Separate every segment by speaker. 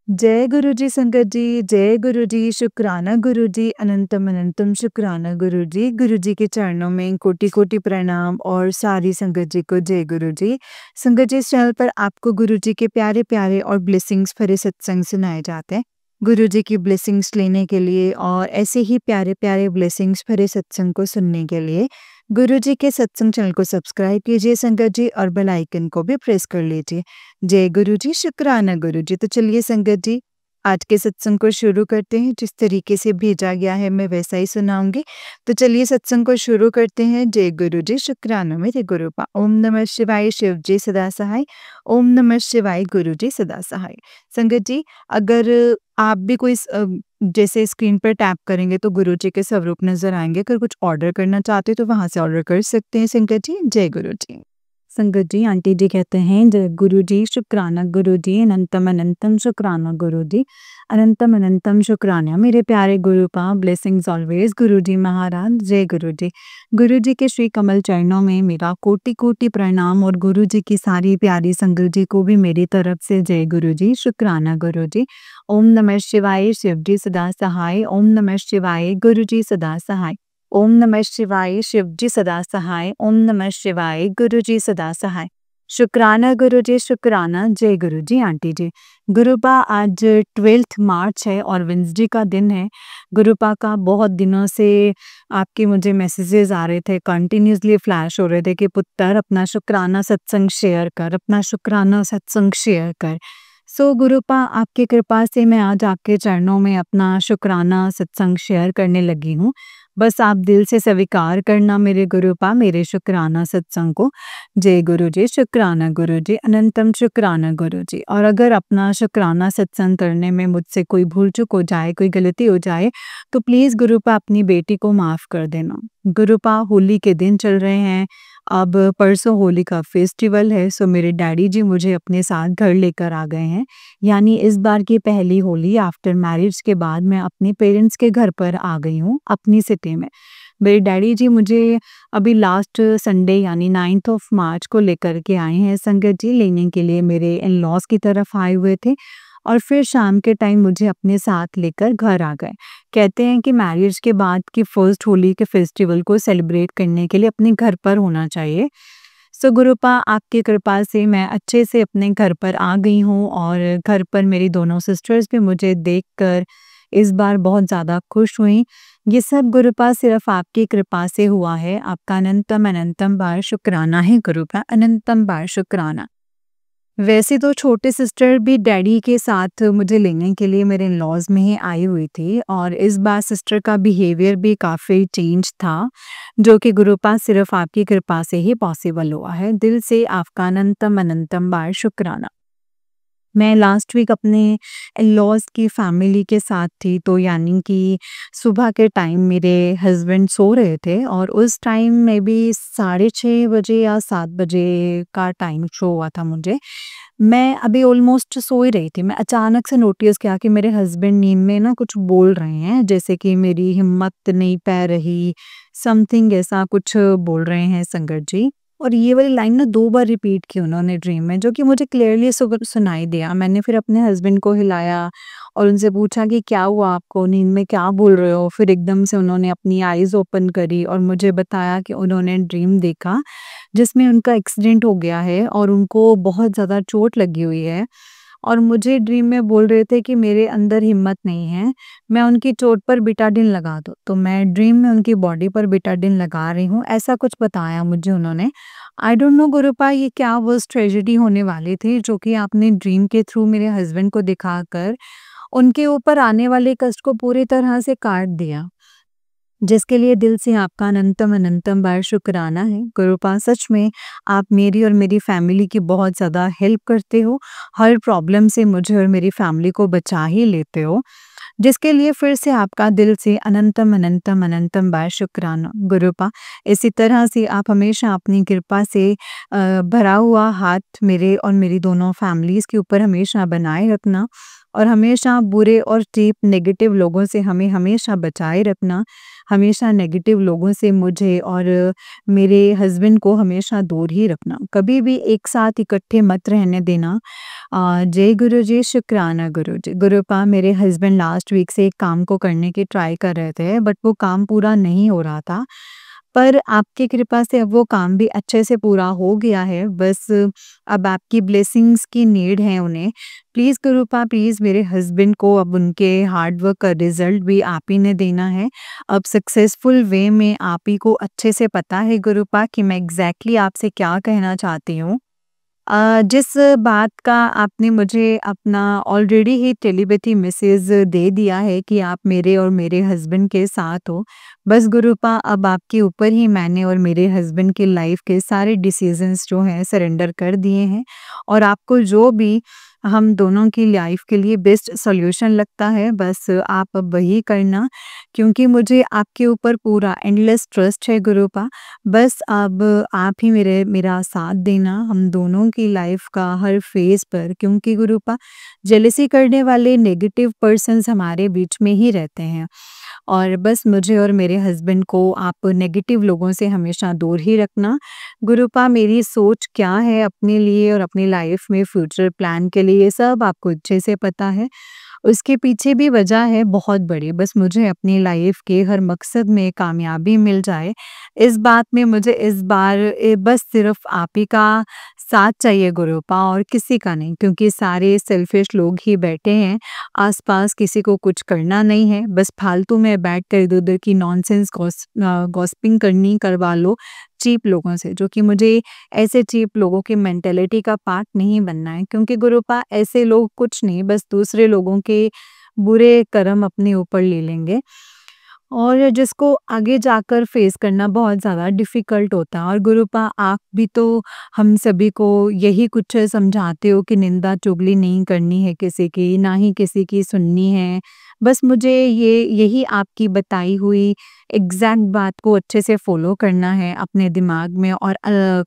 Speaker 1: जय गुरु जी संगत जी, जय गुरु जी, शुक्राना गुरु जी, अनंतम अनंतम शुक्राना गुरु जी। गुरु जी के चरणों में कोटि-कोटि प्रणाम और सारी संगत जी को जय गुरु जी। संगत जी, इस चैनल पर आपको गुरु जी के प्यारे-प्यारे और ब्लेसिंग्स भरे सत्संग सुनाए जाते हैं। गुरु जी की ब्लेसिंग्स लेने के लिए और ऐसे ही प्यारे-प्यारे ब्लेसिंग्स भरे सत्संग को सुनने के लिए गुरु जी के सत्संग चैनल को सब्सक्राइब कीजिए संगत जी और बेल आइकन को भी प्रेस कर लीजिए। जय गुरु जी, शुक्राना गुरु जी। तो चलिए संगत जी, आज के सत्संग को शुरू करते हैं। जिस तरीके से भेजा गया है मैं वैसा ही सुनाऊंगी। तो चलिए सत्संग को शुरू करते हैं। जय गुरु जी, शुक्राना मेरे गुरुपा। ओम नमः शिवाय, शिव जी सदा सहाय। ओम नमः शिवाय, गुरु जी सदा सहाय। संगत जी, अगर आप भी कोई जैसे स्क्रीन पर टैप करेंगे तो गुरु जी के स्वरूप नजर आएंगे। अगर कुछ ऑर्डर करना चाहते हो तो वहां से ऑर्डर कर सकते हैं संगत जी। जय गुरु जी। संगत जी, आंटी जी कहते हैं जय गुरु जी, शुक्राना गुरु जी, अनंतम अनंतम शुक्राना गुरु जी, अनंतम अनंतम शुक्राना मेरे प्यारे गुरु पा। ब्लेसिंग्स ऑलवेज गुरु जी महाराज। जय गुरु जी। गुरु जी के श्री कमल चरणों में मेरा कोटि कोटि प्रणाम और गुरु जी की सारी प्यारी संगत जी को भी मेरी तरफ से जय गुरु जी, शुक्राना गुरु जी। ओम नमः शिवाय, शिव जी सदा सहाय। ओम नमः शिवाय, गुरु जी सदा सहाय। ओम नमः शिवाय, शिव जी सदा सहाय। ओम नमः शिवाय, गुरु जी सदा सहाय। शुक्राना गुरु जी, शुक्राना। जय गुरु जी। आंटी जी, गुरुपा आज 12 मार्च है और वेंसडे का दिन है। गुरुपा का बहुत दिनों से आपके मुझे मैसेजेस आ रहे थे, कंटिन्यूसली फ्लैश हो रहे थे कि पुत्र अपना शुक्राना सत्संग शेयर कर, अपना शुक्राना सत्संग शेयर कर। सो गुरुपा, आपकी कृपा से मैं आज आपके चरणों में अपना शुक्राना सत्संग शेयर करने लगी हूँ। बस आप दिल से स्वीकार करना मेरे गुरुपा, मेरे शुक्राना सत्संग को। जय गुरु जी, शुक्राना गुरु जी, अनंतम शुक्राना गुरु जी। और अगर अपना शुक्राना सत्संग करने में मुझसे कोई भूल चूक हो जाए, कोई गलती हो जाए, तो प्लीज़ गुरुपा अपनी बेटी को माफ़ कर देना। गुरुपा, होली के दिन चल रहे हैं, अब परसों होली का फेस्टिवल है, सो मेरे डैडी जी मुझे अपने साथ घर लेकर आ गए हैं। यानी इस बार की पहली होली आफ्टर मैरिज के बाद मैं अपने पेरेंट्स के घर पर आ गई हूँ, अपनी सिटी में। मेरे डैडी जी मुझे अभी लास्ट संडे यानी 9th ऑफ मार्च को लेकर के आए हैं संगत जी, लेने के लिए मेरे इन-लॉज़ की तरफ आए हुए थे और फिर शाम के टाइम मुझे अपने साथ लेकर घर आ गए। कहते हैं कि मैरिज के बाद की फर्स्ट होली के फेस्टिवल को सेलिब्रेट करने के लिए अपने घर पर होना चाहिए। सो गुरुपा, आपकी कृपा से मैं अच्छे से अपने घर पर आ गई हूँ और घर पर मेरी दोनों सिस्टर्स भी मुझे देखकर इस बार बहुत ज़्यादा खुश हुई। ये सब गुरुपा सिर्फ आपकी कृपा से हुआ है। आपका अनंतम अनंतम बार शुक्राना है गुरुपा, अनंतम बार शुक्राना। वैसे तो छोटे सिस्टर भी डैडी के साथ मुझे लेने के लिए मेरे इन-लॉज़ में ही आई हुई थी और इस बार सिस्टर का बिहेवियर भी काफ़ी चेंज था, जो कि गुरुपा सिर्फ आपकी कृपा से ही पॉसिबल हुआ है। दिल से आपका अनंतम अनंतम बार शुक्राना। मैं लास्ट वीक अपने इन-लॉज़ की फैमिली के साथ थी, तो यानी कि सुबह के टाइम मेरे हस्बैंड सो रहे थे और उस टाइम मे बी 6:30 बजे या 7 बजे का टाइम शो हुआ था मुझे। मैं अभी ऑलमोस्ट सो ही रही थी। मैं अचानक से नोटिस किया कि मेरे हस्बैंड नींद में ना कुछ बोल रहे हैं, जैसे कि मेरी हिम्मत नहीं पै रही, समथिंग ऐसा कुछ बोल रहे हैं संगत जी। और ये वाली लाइन ना 2 बार रिपीट की उन्होंने ड्रीम में, जो कि मुझे क्लियरली सुनाई दिया। मैंने फिर अपने हस्बैंड को हिलाया और उनसे पूछा कि क्या हुआ आपको? नींद में क्या बोल रहे हो? फिर एकदम से उन्होंने अपनी आईज़ ओपन करी और मुझे बताया कि उन्होंने ड्रीम देखा, जिसमें उनका एक्सीडेंट हो गया है और उनको बहुत ज़्यादा चोट लगी हुई है। और मुझे ड्रीम में बोल रहे थे कि मेरे अंदर हिम्मत नहीं है, मैं उनकी चोट पर बिटाडिन लगा दूँ। तो मैं ड्रीम में उनकी बॉडी पर बिटाडिन लगा रही हूँ, ऐसा कुछ बताया मुझे उन्होंने। आई डोंट नो गुरुपा, ये क्या वर्स्ट ट्रेजेडी होने वाली थी जो कि आपने ड्रीम के थ्रू मेरे हस्बैंड को दिखाकर उनके ऊपर आने वाले कष्ट को पूरी तरह से काट दिया, जिसके लिए दिल से आपका अनंतम अनंतम बार शुक्राना है गुरुपा। सच में आप मेरी और मेरी फैमिली की बहुत ज़्यादा हेल्प करते हो, हर प्रॉब्लम से मुझे और मेरी फैमिली को बचा ही लेते हो, जिसके लिए फिर से आपका दिल से अनंतम अनंतम अनंतम बार शुक्राना गुरुपा। इसी तरह से आप हमेशा अपनी कृपा से भरा हुआ हाथ मेरे और मेरी दोनों फैमिलीज़ के ऊपर हमेशा बनाए रखना और हमेशा बुरे और चीप नेगेटिव लोगों से हमें हमेशा बचाए रखना। हमेशा नेगेटिव लोगों से मुझे और मेरे हस्बैंड को हमेशा दूर ही रखना। कभी भी एक साथ इकट्ठे मत रहने देना। जय गुरुजी, शुक्राना गुरुजी। गुरुपा मेरे हस्बैंड लास्ट वीक से एक काम को करने की ट्राई कर रहे थे, बट वो काम पूरा नहीं हो रहा था। पर आपकी कृपा से अब वो काम भी अच्छे से पूरा हो गया है। बस अब आपकी ब्लेसिंग्स की नीड है उन्हें। प्लीज़ गुरुपा, प्लीज़ मेरे हस्बैंड को अब उनके हार्ड वर्क का रिज़ल्ट भी आप ही ने देना है। अब सक्सेसफुल वे में आप ही को अच्छे से पता है गुरुपा कि मैं एग्ज़ैक्टली आपसे क्या कहना चाहती हूँ। जिस बात का आपने मुझे अपना ऑलरेडी ही टेलीपैथी मैसेज दे दिया है कि आप मेरे और मेरे हस्बैंड के साथ हो। बस गुरुपा, अब आपके ऊपर ही मैंने और मेरे हस्बैंड की लाइफ के सारे डिसीजंस जो हैं सरेंडर कर दिए हैं, और आपको जो भी हम दोनों की लाइफ के लिए बेस्ट सॉल्यूशन लगता है, बस आप अब वही करना, क्योंकि मुझे आपके ऊपर पूरा एंडलेस ट्रस्ट है गुरुपा। बस अब आप ही मेरा साथ देना हम दोनों की लाइफ का हर फेज़ पर, क्योंकि गुरुपा जेलसी करने वाले नेगेटिव पर्सन्स हमारे बीच में ही रहते हैं, और बस मुझे और मेरे हस्बैंड को आप नेगेटिव लोगों से हमेशा दूर ही रखना। गुरुपा मेरी सोच क्या है अपने लिए और अपनी लाइफ में फ्यूचर प्लान के लिए, ये सब आपको अच्छे से पता है। उसके पीछे भी वजह है बहुत बड़ी, बस मुझे अपनी लाइफ के हर मकसद में कामयाबी मिल जाए। इस बात में मुझे इस बार बस सिर्फ़ आप ही का साथ चाहिए गुरुपा, और किसी का नहीं, क्योंकि सारे सेल्फिश लोग ही बैठे हैं आस-पास, किसी को कुछ करना नहीं है। बस फालतू में बैठकर इधर-उधर की नॉनसेंस गॉसिपिंग करनी करवा लो चीप लोगों से, जो कि मुझे ऐसे चीप लोगों की मेंटालिटी का पार्ट नहीं बनना है, क्योंकि गुरुपा ऐसे लोग कुछ नहीं, बस दूसरे लोगों के बुरे कर्म अपने ऊपर ले लेंगे, और जिसको आगे जाकर फेस करना बहुत ज़्यादा डिफ़िकल्ट होता है। और गुरुपा आप भी तो हम सभी को यही कुछ समझाते हो कि निंदा चुगली नहीं करनी है किसी की, ना ही किसी की सुननी है। बस मुझे यही आपकी बताई हुई एग्ज़ैक्ट बात को अच्छे से फ़ॉलो करना है अपने दिमाग में, और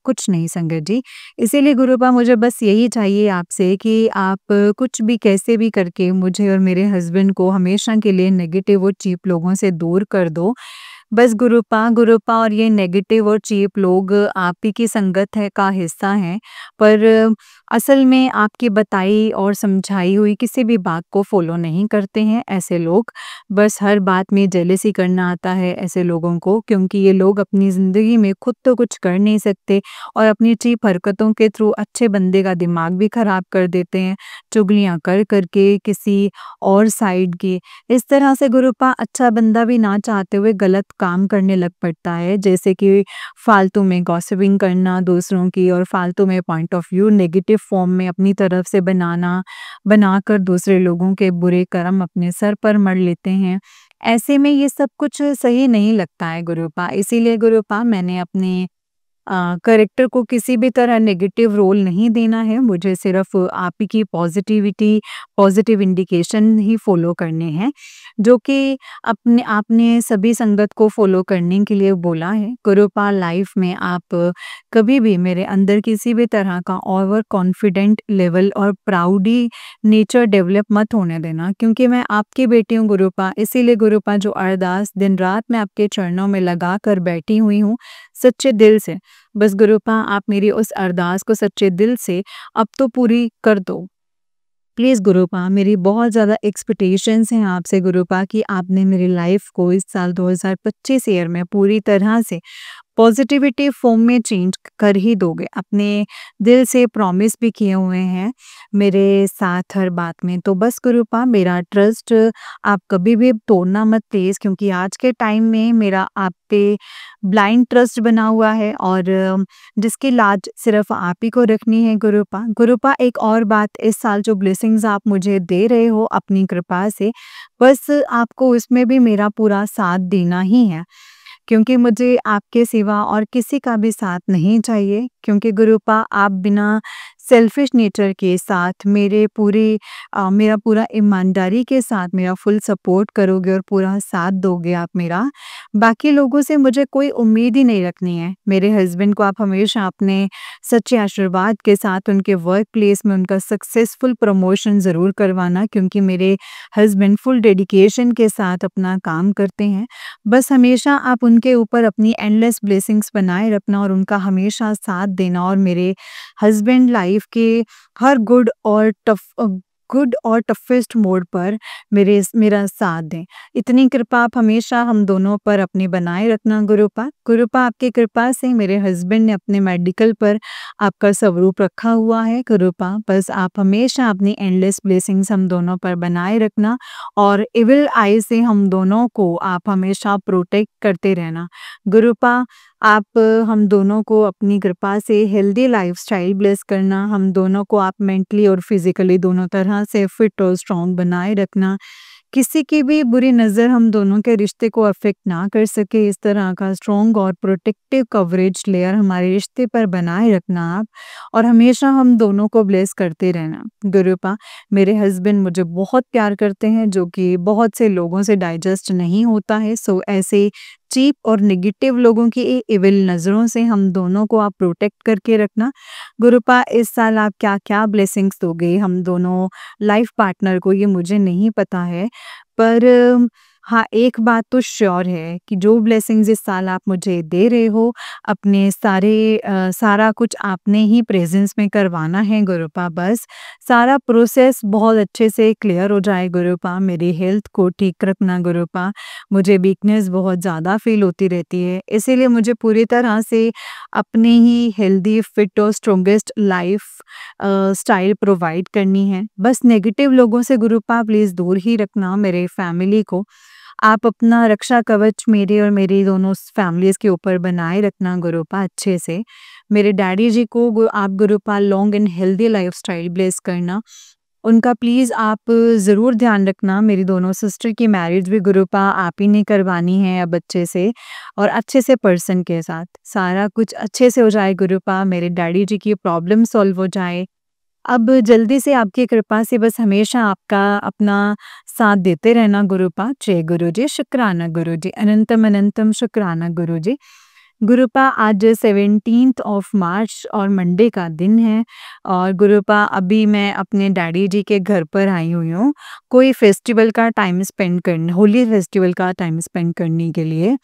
Speaker 1: कुछ नहीं संगत जी। इसीलिए गुरुपा मुझे बस यही चाहिए आपसे कि आप कुछ भी कैसे भी करके मुझे और मेरे हस्बैंड को हमेशा के लिए नेगेटिव और चीप लोगों से दूर कर दो। बस गुरुपा और ये नेगेटिव और चीप लोग आप ही की संगत है का हिस्सा हैं, पर असल में आपकी बताई और समझाई हुई किसी भी बात को फ़ॉलो नहीं करते हैं ऐसे लोग। बस हर बात में जेलसी करना आता है ऐसे लोगों को, क्योंकि ये लोग अपनी ज़िंदगी में खुद तो कुछ कर नहीं सकते, और अपनी चीप हरकतों के थ्रू अच्छे बंदे का दिमाग भी ख़राब कर देते हैं, चुगलियाँ कर के किसी और साइड की। इस तरह से गुरुपा अच्छा बंदा भी ना चाहते हुए गलत काम करने लग पड़ता है, जैसे कि फालतू में गॉसिपिंग करना दूसरों की, और फालतू में point of view negative form में अपनी तरफ से बनाकर दूसरे लोगों के बुरे कर्म अपने सर पर मढ़ लेते हैं। ऐसे में ये सब कुछ सही नहीं लगता है गुरुपा। इसीलिए गुरुपा मैंने अपने कैरेक्टर को किसी भी तरह नेगेटिव रोल नहीं देना है, मुझे सिर्फ़ आप ही की पॉज़िटिविटी, पॉज़िटिव इंडिकेशन ही फ़ॉलो करने हैं, जो कि अपने आपने सभी संगत को फ़ॉलो करने के लिए बोला है। गुरुपा लाइफ़ में आप कभी भी मेरे अंदर किसी भी तरह का ओवर कॉन्फिडेंट लेवल और प्राउडी नेचर डेवलप मत होने देना, क्योंकि मैं आपकी बेटी हूँ गुरुपा। इसीलिए गुरुपा जो अरदास दिन-रात मैं आपके चरणों में लगा कर बैठी हुई हूँ, सच्चे दिल से। बस गुरुपा आप मेरी उस अरदास को सच्चे दिल से अब तो पूरी कर दो। प्लीज़ गुरुपा मेरी बहुत ज़्यादा एक्सपेक्टेशंस हैं आपसे गुरुपा, कि आपने मेरी लाइफ़ को इस साल 2025 ईयर में पूरी तरह से पॉजिटिविटी फॉर्म में चेंज कर ही दोगे। अपने दिल से प्रॉमिस भी किए हुए हैं मेरे साथ हर बात में। तो बस गुरुपा मेरा ट्रस्ट आप कभी भी तोड़ना मत प्लीज़, क्योंकि आज के टाइम में मेरा आप पे ब्लाइंड ट्रस्ट बना हुआ है, और जिसकी लाज सिर्फ़ आप ही को रखनी है गुरुपा। गुरुपा एक और बात, इस साल जो ब्लेसिंग्स आप मुझे दे रहे हो अपनी कृपा से, बस आपको उसमें भी मेरा पूरा साथ देना ही है, क्योंकि मुझे आपके सिवा और किसी का भी साथ नहीं चाहिए, क्योंकि गुरुपा आप बिना सेल्फिश नेचर के साथ मेरा पूरा ईमानदारी के साथ मेरा फुल सपोर्ट करोगे और पूरा साथ दोगे आप मेरा। बाकी लोगों से मुझे कोई उम्मीद ही नहीं रखनी है। मेरे हस्बैंड को आप हमेशा अपने सच्चे आशीर्वाद के साथ उनके वर्क प्लेस में उनका सक्सेसफुल प्रमोशन ज़रूर करवाना, क्योंकि मेरे हस्बैंड फुल डेडिकेशन के साथ अपना काम करते हैं। बस हमेशा आप उनके ऊपर अपनी एंडलेस ब्लेसिंग्स बनाए रखना और उनका हमेशा साथ देना, और मेरे हस्बैंड लाइफ के हर गुड और टफेस्ट मोड पर मेरा साथ दें। इतनी कृपा आप हमेशा हम दोनों पर अपनी बनाए रखना गुरुपा। गुरुपा, आपकी कृपा से मेरे हस्बैंड ने अपने मेडिकल पर आपका स्वरूप रखा हुआ है गुरुपा। बस आप हमेशा अपनी एंडलेस ब्लेसिंग्स हम दोनों पर बनाए रखना, और इविल आई से हम दोनों को आप हमेशा प्रोटेक्ट करते रहना गुरुपा। आप हम दोनों को अपनी कृपा से हेल्दी लाइफ़स्टाइल ब्लेस करना, हम दोनों को आप मेंटली और फिज़िकली दोनों तरह से फिट और स्ट्रॉन्ग बनाए रखना। किसी की भी बुरी नज़र हम दोनों के रिश्ते को अफ़ेक्ट ना कर सके, इस तरह का स्ट्रॉन्ग और प्रोटेक्टिव कवरेज लेयर हमारे रिश्ते पर बनाए रखना आप, और हमेशा हम दोनों को ब्लेस करते रहना गुरुपा। मेरे हस्बैंड मुझे बहुत प्यार करते हैं, जो कि बहुत से लोगों से डाइजेस्ट नहीं होता है। सो ऐसे चीप और नेगेटिव लोगों की इविल नज़रों से हम दोनों को आप प्रोटेक्ट करके रखना गुरुपा। इस साल आप क्या-क्या ब्लेसिंग्स दोगे हम दोनों लाइफ पार्टनर को, ये मुझे नहीं पता है। पर हाँ, एक बात तो श्योर है कि जो ब्लेसिंग्स इस साल आप मुझे दे रहे हो, अपने सारा कुछ आपने ही प्रेज़ेंस में करवाना है गुरुपा। बस सारा प्रोसेस बहुत अच्छे से क्लियर हो जाए गुरुपा। मेरी हेल्थ को ठीक रखना गुरुपा। मुझे वीकनेस बहुत ज़्यादा फ़ील होती रहती है, इसीलिए मुझे पूरी तरह से अपने ही हेल्दी, फिट और स्ट्रॉन्गेस्ट लाइफ़ स्टाइल प्रोवाइड करनी है। बस नेगेटिव लोगों से गुरुपा प्लीज़ दूर ही रखना मेरे फैमिली को। आप अपना रक्षा कवच मेरे और मेरी दोनों फैमिलीज़ के ऊपर बनाए रखना गुरुपा अच्छे से। मेरे डैडी जी को आप गुरुपा long and healthy lifestyle bless करना। उनका प्लीज़ आप ज़रूर ध्यान रखना। मेरी दोनों सिस्टर की मैरिज भी गुरुपा आप ही ने करवानी है अब अच्छे से, और अच्छे से पर्सन के साथ। सारा कुछ अच्छे से हो जाए गुरुपा, मेरे डैडी जी की प्रॉब्लम सॉल्व हो जाए। अब जल्दी से आपकी कृपा से बस हमेशा आपका अपना साथ देते रहना गुरुपा। जय गुरुजी, शुक्राना गुरुजी, अनंतम अनंतम शुक्राना गुरुजी। गुरुपा, आज 17th ऑफ मार्च और मंडे का दिन है, और गुरुपा अभी मैं अपने डैडी जी के घर पर आई हुई हूँ कोई फेस्टिवल का टाइम स्पेंड करने, होली फेस्टिवल का टाइम स्पेंड करने के लिए।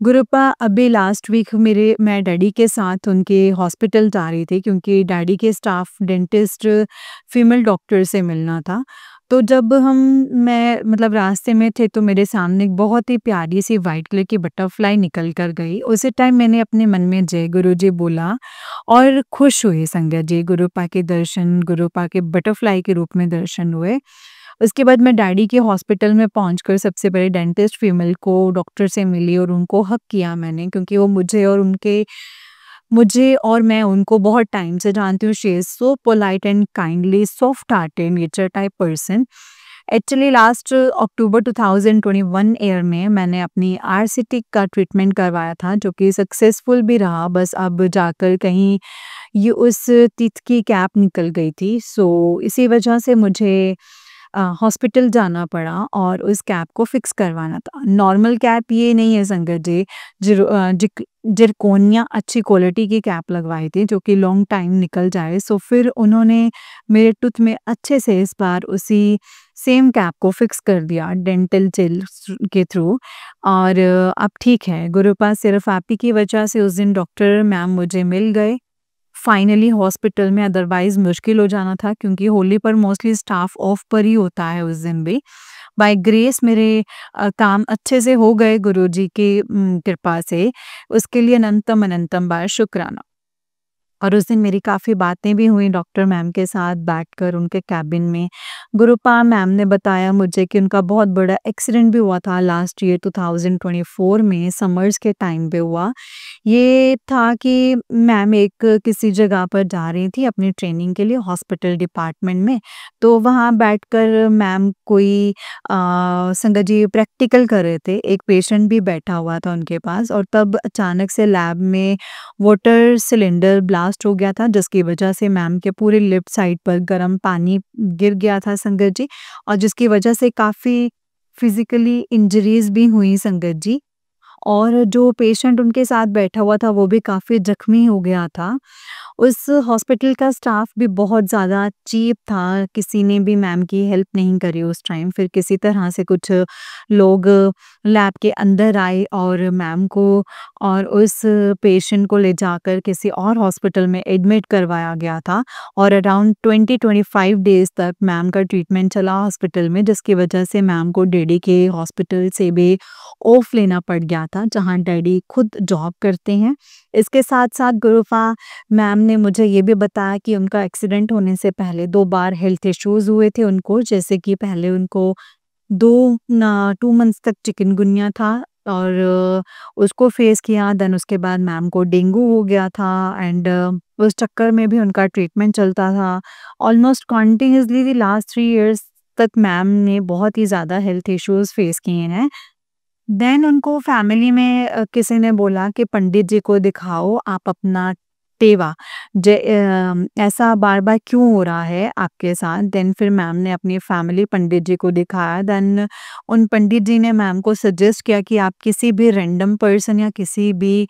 Speaker 1: गुरुपा, अभी लास्ट वीक मैं डैडी के साथ उनके हॉस्पिटल जा रही थी, क्योंकि डैडी के स्टाफ डेंटिस्ट फीमेल डॉक्टर से मिलना था। तो जब मैं मतलब रास्ते में थे, तो मेरे सामने एक बहुत ही प्यारी सी वाइट कलर की बटरफ्लाई निकल कर गई। उसी टाइम मैंने अपने मन में जय गुरुजी बोला और खुश हुई संगत जी। गुरुपा के दर्शन, गुरुपा के बटरफ्लाई के रूप में दर्शन हुए। उसके बाद मैं डैडी के हॉस्पिटल में पहुंचकर सबसे पहले डेंटिस्ट फीमेल को डॉक्टर से मिली और उनको हग किया मैंने, क्योंकि वो मुझे और मैं उनको बहुत टाइम से जानती हूँ। She is so polite and kindly, soft hearted nature type person. Actually last October 2021 year में मैंने अपनी आरसीटी का ट्रीटमेंट करवाया था, जो कि सक्सेसफुल भी रहा। बस अब जाकर कहीं ये उस टीथ की कैप निकल गई थी, सो इसी वजह से मुझे हॉस्पिटल जाना पड़ा और उस कैप को फिक्स करवाना था। नॉर्मल कैप ये नहीं है संगत जी, जिरकोनिया अच्छी क्वालिटी की कैप लगवाई थी, जो कि लॉन्ग टाइम निकल जाए। सो फिर उन्होंने मेरे टूथ में अच्छे से इस बार उसी सेम कैप को फिक्स कर दिया डेंटल जेल के थ्रू, और अब ठीक है। गुरुपा, सिर्फ आप ही की वजह से उस दिन डॉक्टर मैम मुझे मिल गए फाइनली हॉस्पिटल में, अदरवाइज़ मुश्किल हो जाना था, क्योंकि होली पर मोस्टली स्टाफ ऑफ पर ही होता है उस दिन भी। बाय ग्रेस मेरे काम अच्छे से हो गए गुरुजी की कृपा से। उसके लिए अनंतम अनंतम बार शुक्राना। और उस दिन मेरी काफ़ी बातें भी हुई डॉक्टर मैम के साथ बैठकर उनके केबिन में। गुरुपा, मैम ने बताया मुझे कि उनका बहुत बड़ा एक्सीडेंट भी हुआ था लास्ट ईयर 2024 में, समर्स के टाइम पे हुआ। ये था कि मैम एक किसी जगह पर जा रही थी अपनी ट्रेनिंग के लिए हॉस्पिटल डिपार्टमेंट में, तो वहाँ बैठकर मैम कोई संगत जी प्रैक्टिकल कर रहे थे। एक पेशेंट भी बैठा हुआ था उनके पास, और तब अचानक से लैब में वाटर सिलेंडर ब्लास्ट ब्लास्ट हो गया था, जिसकी वजह से मैम के पूरे लेफ्ट साइड पर गर्म पानी गिर गया था संगत जी, और जिसकी वजह से काफ़ी फिज़िकली इंजरीज़ भी हुई संगत जी। और जो पेशेंट उनके साथ बैठा हुआ था वो भी काफ़ी ज़ख्मी हो गया था। उस हॉस्पिटल का स्टाफ भी बहुत ज़्यादा चीप था, किसी ने भी मैम की हेल्प नहीं करी उस टाइम। फिर किसी तरह से कुछ लोग लैब के अंदर आए और मैम को और उस पेशेंट को ले जाकर किसी और हॉस्पिटल में एडमिट करवाया गया था, और अराउंड 20-25 डेज़ तक मैम का ट्रीटमेंट चला हॉस्पिटल में, जिसकी वजह से मैम को डैडी के हॉस्पिटल से भी ऑफ लेना पड़ गया था, जहाँ डैडी खुद जॉब करते हैं। इसके साथ-साथ गुरुफा मैम ने मुझे ये भी बताया कि उनका एक्सीडेंट होने से पहले 2 बार हेल्थ इश्यूज़ हुए थे उनको, जैसे कि पहले उनको 2 मंथ्स तक चिकनगुनिया था और उसको फेस किया, देन उसके बाद मैम को डेंगू हो गया था एंड उस चक्कर में भी उनका ट्रीटमेंट चलता था। Almost continuously the last 3 years तक मैम ने बहुत ही ज़्यादा हेल्थ इश्यूज़ फेस किए हैं। देन उनको फैमिली में किसी ने बोला कि पंडित जी को दिखाओ आप अपना टेवा, ऐसा बार-बार क्यों हो रहा है आपके साथ? देन फिर मैम ने अपनी फैमिली पंडित जी को दिखाया, देन उन पंडित जी ने मैम को सजेस्ट किया कि आप किसी भी रैंडम पर्सन या किसी भी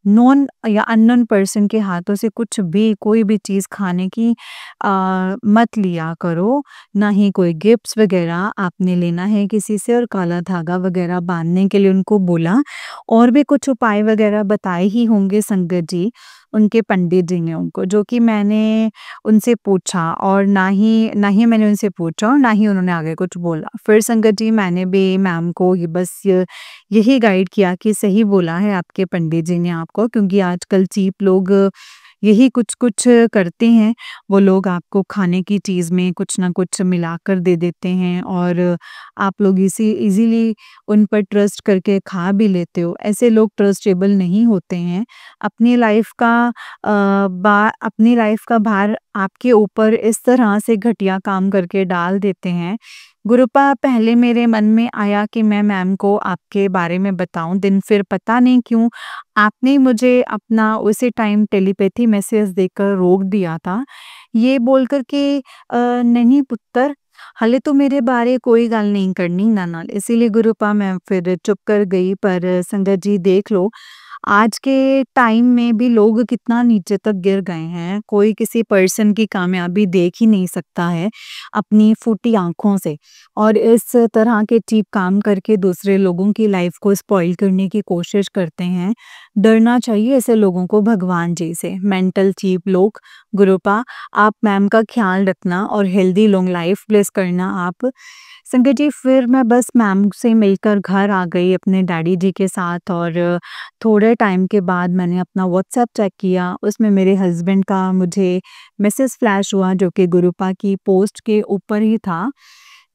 Speaker 1: नॉन या अननोन पर्सन के हाथों से कुछ भी कोई भी चीज़ खाने की मत लिया करो, ना ही कोई गिफ्ट्स वगैरह आपने लेना है किसी से, और काला धागा वगैरह बांधने के लिए उनको बोला। और भी कुछ उपाय वगैरह बताए ही होंगे संगत जी, उनके पंडित जी ने उनको, जो कि मैंने उनसे पूछा, और ना ही मैंने उनसे पूछा और ना ही उन्होंने आगे कुछ बोला। फिर संगत जी मैंने भी मैम को ये बस यही गाइड किया कि सही बोला है आपके पंडित जी ने आपको, क्योंकि आजकल चीप लोग यही कुछ-कुछ करते हैं। वो लोग आपको खाने की चीज़ में कुछ ना कुछ मिलाकर दे देते हैं और आप लोग इज़िली उन पर ट्रस्ट करके खा भी लेते हो। ऐसे लोग ट्रस्टेबल नहीं होते हैं। अपनी लाइफ़ का भार आपके ऊपर इस तरह से घटिया काम करके डाल देते हैं। गुरुपा पहले मेरे मन में आया कि मैं मैम को आपके बारे में बताऊँ, देन फिर पता नहीं क्यों आपने मुझे अपना उसी टाइम टेलीपैथी मैसेज देकर रोक दिया था। ये बोलकर के नहीं पुत्तर, हाले तो मेरे बारे कोई गल नहीं करनी इन्हां नाल। इसीलिए गुरुपा मैं फिर चुप कर गई। पर संगत जी देख लो, आज के टाइम में भी लोग कितना नीचे तक गिर गए हैं। कोई किसी पर्सन की कामयाबी देख ही नहीं सकता है अपनी फूटी आँखों से, और इस तरह के चीप काम करके दूसरे लोगों की लाइफ को स्पॉइल करने की कोशिश करते हैं। डरना चाहिए ऐसे लोगों को भगवान जी से। मेंटल चीप लोग, गुरुपा आप मैम का ख्याल रखना और हेल्दी लॉन्ग लाइफ ब्लेस करना आप। संगत जी फिर मैं बस मैम से मिलकर घर आ गई अपने डैडी जी के साथ, और थोड़े टाइम के बाद मैंने अपना व्हाट्सएप चेक किया, उसमें मेरे हस्बैंड का मुझे मैसेज फ्लैश हुआ, जो कि गुरुपा की पोस्ट के ऊपर ही था,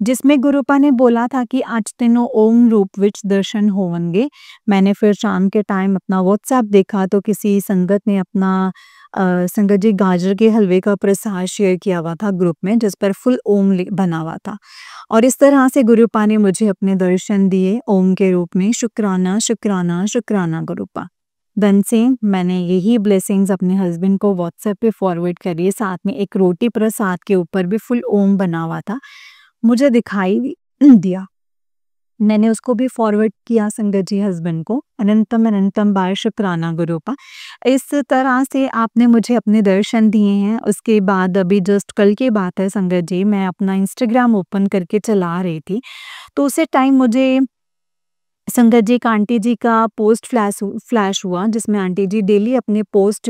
Speaker 1: जिसमें गुरुपा ने बोला था कि आज तेनों ओम रूप विच दर्शन होवनगे। मैंने फिर शाम के टाइम अपना व्हाट्सएप देखा तो किसी संगत ने अपना संगत जी गाजर के हलवे का प्रसाद शेयर किया हुआ था ग्रुप में, जिस पर फुल ओम बना हुआ था, और इस तरह से गुरुपा ने मुझे अपने दर्शन दिए ओम के रूप में। शुक्राना, शुक्राना, शुक्राना गुरुपा। देन से मैंने यही ब्लेसिंग्स अपने हस्बैंड को व्हाट्सएप पे फॉरवर्ड करी, साथ में एक रोटी प्रसाद के ऊपर भी फुल ओम बना हुआ था, मुझे दिखाई दिया। मैंने उसको भी फॉरवर्ड किया संगत जी हस्बैंड को। अनंतम अनंतम बार शुक्राना गुरुपा। इस तरह से आपने मुझे अपने दर्शन दिए हैं। उसके बाद अभी जस्ट कल की बात है संगत जी, मैं अपना इंस्टाग्राम ओपन करके चला रही थी, तो उसी टाइम मुझे संगत जी एक आंटी जी का पोस्ट फ्लैश हुआ, जिसमें आंटी जी डेली अपने पोस्ट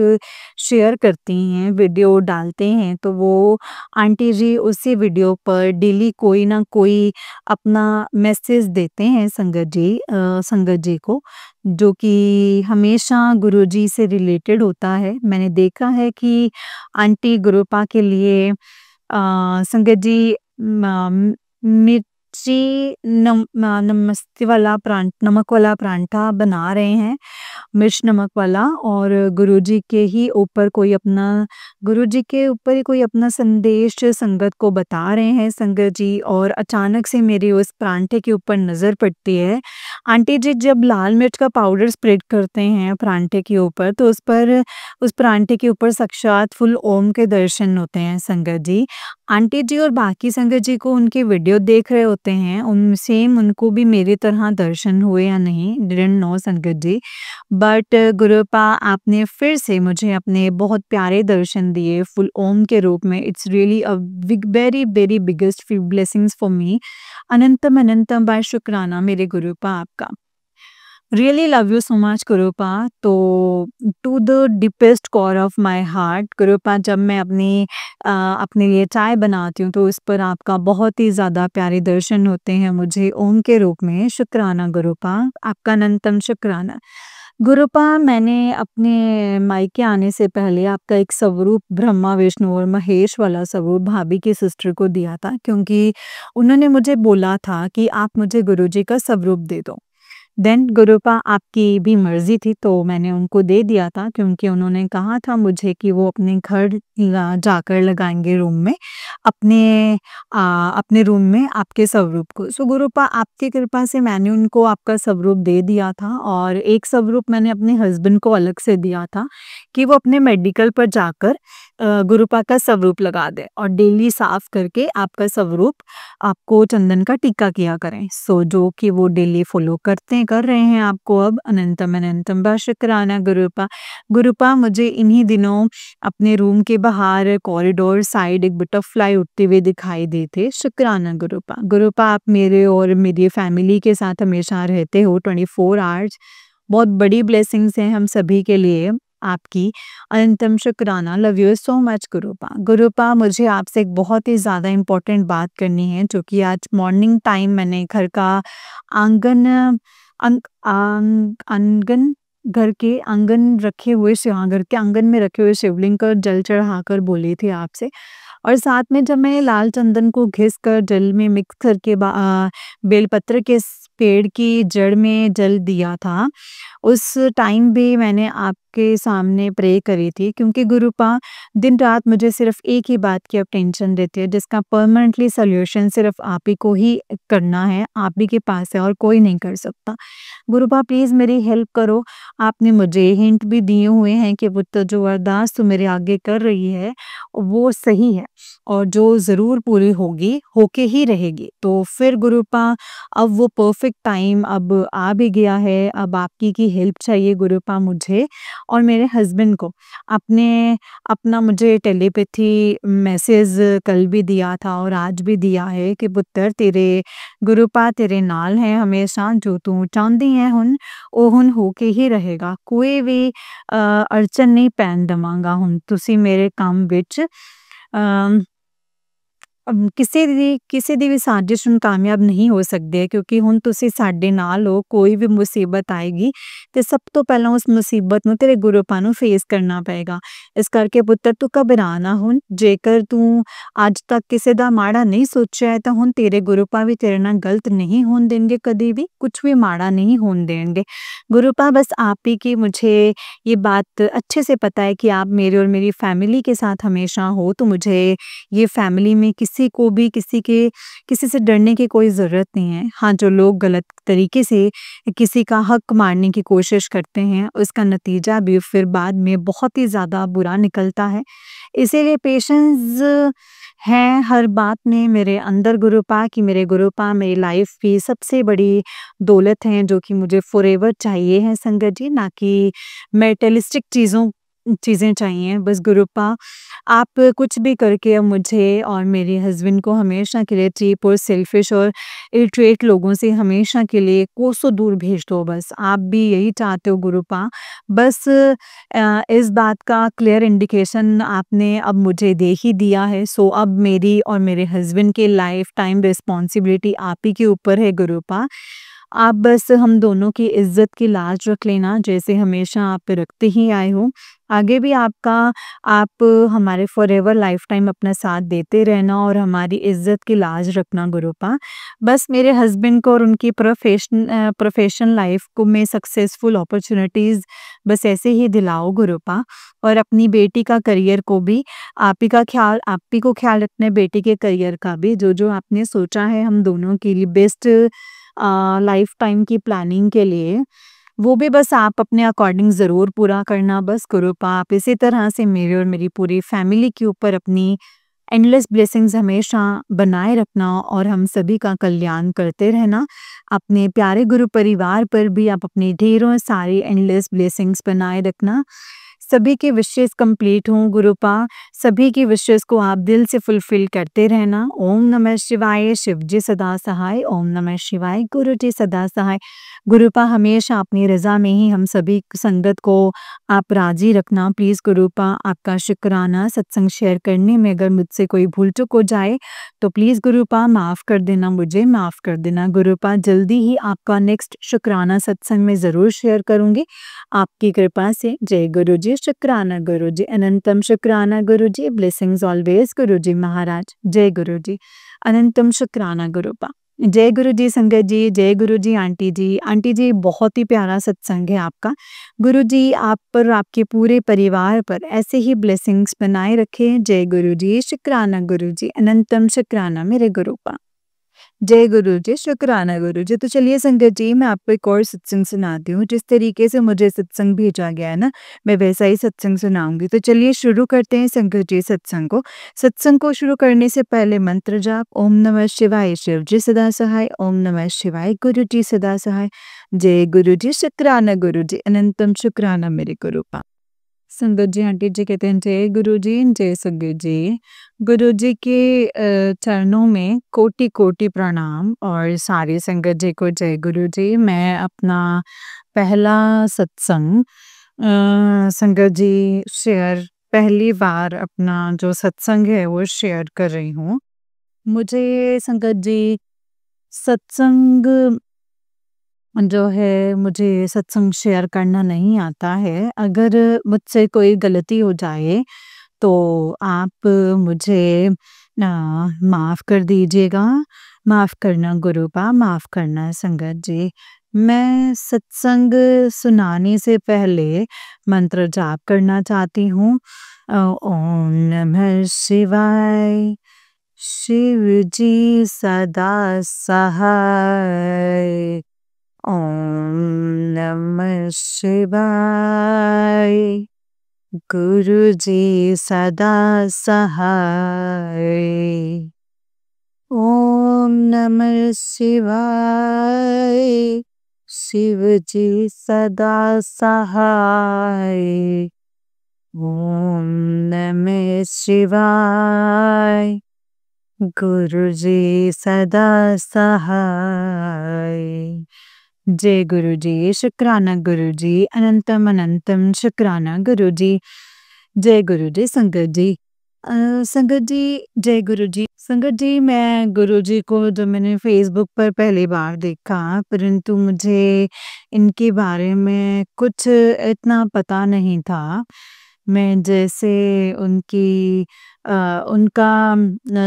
Speaker 1: शेयर करती हैं, वीडियो डालते हैं। तो वो आंटी जी उसी वीडियो पर डेली कोई ना कोई अपना मैसेज देते हैं संगत जी को, जो कि हमेशा गुरुजी से रिलेटेड होता है। मैंने देखा है कि आंटी गुरुपा के लिए संगत जी मिर्च मिर्ची नमस्ते वाला नमक वाला परांठा बना रहे हैं, मिर्च नमक वाला। और गुरुजी के ऊपर ही कोई अपना संदेश संगत को बता रहे हैं संगत जी। और अचानक से मेरी उस परांठे के ऊपर नज़र पड़ती है। आंटी जी जब लाल मिर्च का पाउडर स्प्रेड करते हैं परांठे के ऊपर, तो उस परांठे के ऊपर साक्षात फुल ओम के दर्शन होते हैं संगत जी। आंटी जी और बाकी संगत जी को उनकी वीडियो देख रहे होते हैं, उनको भी मेरी तरह दर्शन हुए या नहीं, डिडंट नो संगत जी। बट गुरुपा आपने फिर से मुझे अपने बहुत प्यारे दर्शन दिए फुल ओम के रूप में। It's really a very very biggest blessings for me. अनंतम अनंतम बार शुक्राना मेरे गुरुपा आपका। Really love you so much गुरुपा। तो to the deepest core of my heart गुरुपा, जब मैं अपने लिए चाय बनाती हूँ तो इस पर आपका बहुत ही ज़्यादा प्यारे दर्शन होते हैं मुझे ओम के रूप में। शुक्राना गुरुपा, आपका अनंतम शुक्राना। गुरुपा, मैंने अपने मायके आने से पहले आपका एक स्वरूप ब्रह्मा विष्णु और महेश वाला स्वरूप भाभी की सिस्टर को दिया था, क्योंकि उन्होंने मुझे बोला था कि आप मुझे गुरुजी का स्वरूप दे दो। देन गुरुपा आपकी भी मर्ज़ी थी तो मैंने उनको दे दिया था, क्योंकि उन्होंने कहा था मुझे कि वो अपने घर जाकर लगाएँगे रूम में, अपने अपने रूम में आपके स्वरूप को। सो गुरुपा आपकी कृपा से मैंने उनको आपका स्वरूप दे दिया था, और एक स्वरूप मैंने अपने हस्बैंड को अलग से दिया था कि वो अपने मेडिकल पर जाकर गुरुपा का स्वरूप लगा दें और डेली साफ करके आपका स्वरूप आपको चंदन का टीका किया करें। सो जो कि वो डेली फॉलो कर रहे हैं आपको अब। अनंतम अनंतम बा शुक्राना गुरुपा। गुरुपा, मुझे इन्हीं दिनों अपने रूम के बाहर कॉरिडोर साइड एक बटरफ्लाई उड़ते हुए दिखाई दी थी। शुक्राना गुरुपा। गुरुपा, आप मेरे और मेरी फैमिली के साथ हमेशा रहते हो 24 आवर्स। बहुत बड़ी ब्लेसिंग्स हैं हम सभी के लिए आपकी। अनंतम शुक्राना। Love you so much गुरुपा। गुरुपा, मुझे आपसे एक बहुत ही ज़्यादा इम्पोर्टेंट बात करनी है, जो कि आज मॉर्निंग टाइम मैंने घर का आंगन घर के आंगन रखे हुए घर के आंगन में रखे हुए शिवलिंग पर जल चढ़ाकर बोली थी आपसे। और साथ में जब मैंने लाल चंदन को घिस कर जल में मिक्स करके बेलपत्र के पेड़ की जड़ में जल दिया था, उस टाइम भी मैंने आपके सामने प्रे करी थी, क्योंकि गुरुपा दिन रात मुझे सिर्फ एक ही बात की अब टेंशन रहती है, जिसका परमानेंटली सॉल्यूशन सिर्फ आप ही को ही करना है, आप ही के पास है और कोई नहीं कर सकता। गुरुपा प्लीज़ मेरी हेल्प करो। आपने मुझे हिंट भी दिए हुए हैं कि पुत्र जो अरदास तू मेरे आगे कर रही है वो सही है और जो ज़रूर पूरी होगी, होके ही रहेगी। तो फिर गुरुपा अब वो परफेक्ट टाइम अब आ भी गया है, अब आपकी की हेल्प चाहिए गुरुपा मुझे और मेरे हस्बैंड को। आपने अपना मुझे टेलीपैथी मैसेज कल भी दिया था और आज भी दिया है कि पुत्र गुरुपा तेरे नाल है हमेशा, जो तू चाहती है ਉਹ ਹੁਣ ਹੋ ਕੇ ਹੀ ਰਹੇਗਾ। ਕੋਈ ਵੀ ਅੜਚਨ ਨਹੀਂ ਪੈਣ ਦੇਵਾਂਗਾ ਹੁਣ ਤੁਸੀਂ ਮੇਰੇ ਕੰਮ ਵਿੱਚ। ਕਿਸੇ ਦੀ ਵੀ ਸਾਜ਼ਿਸ਼ ਹੁਣ ਕਾਮਯਾਬ ਨਹੀਂ ਹੋ ਸਕਦੀ ਹੈ, ਕਿਉਂਕਿ ਹੁਣ ਤੁਸੀਂ ਸਾਡੇ ਨਾਲ ਹੋ। ਕੋਈ ਵੀ ਮੁਸੀਬਤ ਆਏਗੀ ਤੇ ਸਭ ਤੋਂ ਪਹਿਲਾਂ ਉਸ ਮੁਸੀਬਤ ਨੂੰ ਤੇਰੇ ਗੁਰੂਪਾ ਨੂੰ ਫੇਸ ਕਰਨਾ ਪਏਗਾ। ਇਸ ਕਰਕੇ ਪੁੱਤਰ ਤੂੰ ਘਬਰਾ ਨਾ ਹੁਣ। ਜੇਕਰ ਤੂੰ ਅੱਜ ਤੱਕ ਕਿਸੇ ਦਾ ਮਾੜਾ ਨਹੀਂ ਸੋਚਿਆ ਹੈ ਤਾਂ ਹੁਣ ਤੇਰੇ ਗੁਰੂਪਾ ਵੀ ਤੇਰੇ ਨਾਲ ਗਲਤ नहीं होने देंगे, कभी भी कुछ भी माड़ा नहीं होने देंगे। गुरुपा बस आप ही की मुझे ये बात अच्छे से पता है कि आप मेरे और मेरी फैमिली के साथ हमेशा हो, तो मुझे ये फैमिली में किसी से डरने की कोई ज़रूरत नहीं है। हाँ, जो लोग गलत तरीके से किसी का हक मारने की कोशिश करते हैं, उसका नतीजा भी फिर बाद में बहुत ही ज़्यादा बुरा निकलता है। इसीलिए पेशेंस है हर बात में मेरे अंदर गुरुपा, कि मेरे गुरुपा मेरी लाइफ की सबसे बड़ी दौलत हैं, जो कि मुझे फॉरएवर चाहिए है संगत जी, ना कि मेटेरियलिस्टिक चीज़ें चाहिए। बस गुरुपा आप कुछ भी करके अब मुझे और मेरे हस्बैंड को हमेशा के लिए चीप और सेल्फिश और इरिटेट लोगों से हमेशा के लिए कोसों दूर भेज दो। बस आप भी यही चाहते हो गुरुपा। बस इस बात का क्लियर इंडिकेशन आपने अब मुझे दे ही दिया है। सो अब मेरी और मेरे हस्बैंड की लाइफ टाइम रिस्पॉन्सिबिलिटी आप ही के ऊपर है गुरुपा। आप बस हम दोनों की इज्जत की लाज रख लेना, जैसे हमेशा आप रखते ही आए हो। आगे भी आप हमारे फॉरएवर लाइफ टाइम अपना साथ देते रहना और हमारी इज़्ज़त की लाज रखना गुरुपा। बस मेरे हस्बैंड को और उनकी प्रोफ़ेशन लाइफ़ को में सक्सेसफुल अपॉर्च्युनिटीज़ बस ऐसे ही दिलाओ गुरुपा, और अपनी बेटी का करियर को भी आप ही को ख़्याल रखना है, बेटी के करियर का भी, जो आपने सोचा है हम दोनों के लिए बेस्ट लाइफ टाइम की प्लानिंग के लिए, वो भी बस आप अपने अकॉर्डिंग ज़रूर पूरा करना बस गुरुपा। आप इसी तरह से मेरे और मेरी पूरी फैमिली के ऊपर अपनी एंडलेस ब्लेसिंग्स हमेशा बनाए रखना और हम सभी का कल्याण करते रहना। अपने प्यारे गुरु परिवार पर भी आप अपनी ढेरों सारी एंडलेस ब्लेसिंग्स बनाए रखना। सभी के विशेज़ कंप्लीट हों गुरुपा, सभी की विशेज़ को आप दिल से फुलफ़िल करते रहना। ओम नमः शिवाय, शिव जी सदा सहाय। ओम नमः शिवाय, गुरु जी सदा सहाय। गुरुपा हमेशा अपनी रज़ा में ही हम सभी संगत को आप राज़ी रखना प्लीज़ गुरुपा। आपका शुक्राना सत्संग शेयर करने में अगर मुझसे कोई भूल-चूक हो जाए, तो प्लीज़ गुरुपा माफ़ कर देना मुझे, माफ़ कर देना गुरुपा। जल्दी ही आपका नेक्स्ट शुक्राना सत्संग में ज़रूर शेयर करूँगी, आपकी कृपा से। जय गुरु जी, शुक्राना गुरु जी, अनंतम शुक्राना गुरु जी, ब्लेसिंग्स ऑलवेज़ गुरु जी महाराज। जय गुरु जी, अनंतम शुक्राना गुरुपा। जय गुरु जी संगत जी, जय गुरु जी आंटी जी। आंटी जी बहुत ही प्यारा सत्संग है आपका। गुरु जी आप पर और आपके पूरे परिवार पर ऐसे ही ब्लेसिंग्स बनाए रखें। जय गुरु जी, शुक्राना गुरु जी, अनंतम शुक्राना मेरे गुरुपा। जय गुरु जी, शुक्राना गुरु जी। तो चलिए संगत जी, मैं आपको एक और सत्संग सुनाती हूँ। जिस तरीके से मुझे सत्संग भेजा गया है ना, मैं वैसा ही सत्संग सुनाऊँगी। तो चलिए शुरू करते हैं संगत जी सत्संग को। सत्संग को शुरू करने से पहले मंत्र जाप। ओम नमः शिवाय, शिव जी सदा सहाय। ओम नमः शिवाय, गुरु जी सदा सहाय। जय गुरु जी, शुक्राना गुरु जी, अनंतम शुक्राना मेरे गुरुपा। संगत जी आंटी जी कहते हैं जय गुरु जी, जय संगत जी। गुरु जी के चरणों में कोटि-कोटि प्रणाम और सारी संगत जी को जय गुरु जी। मैं अपना पहला सत्संग संगत जी शेयर पहली बार अपना जो सत्संग है वो शेयर कर रही हूँ। मुझे संगत जी सत्संग जो है मुझे सत्संग शेयर करना नहीं आता है। अगर मुझसे कोई गलती हो जाए तो आप मुझे माफ़ कर दीजिएगा। माफ़ करना गुरुपा, माफ़ करना संगत जी। मैं सत्संग सुनाने से पहले मंत्र जाप करना चाहती हूँ। ओम नमः शिवाय, शिव जी सदा सहाय। ओम नमः शिवाय, गुरु जी सदा सहाय। ओम नमः शिवाय, शिव जी सदा सहाय। ओम नमः शिवाय, गुरु जी सदा सहाय। जय गुरु जी, शुक्राना गुरु जी, अनंतम अनंतम शुक्राना गुरु जी। जय गुरु जी संगत जी। संगत जी जय गुरु जी। संगत जी मैं गुरु जी को जब मैंने फ़ेसबुक पर पहली बार देखा, परंतु मुझे इनके बारे में कुछ इतना पता नहीं था। मैं जैसे उनकी उनका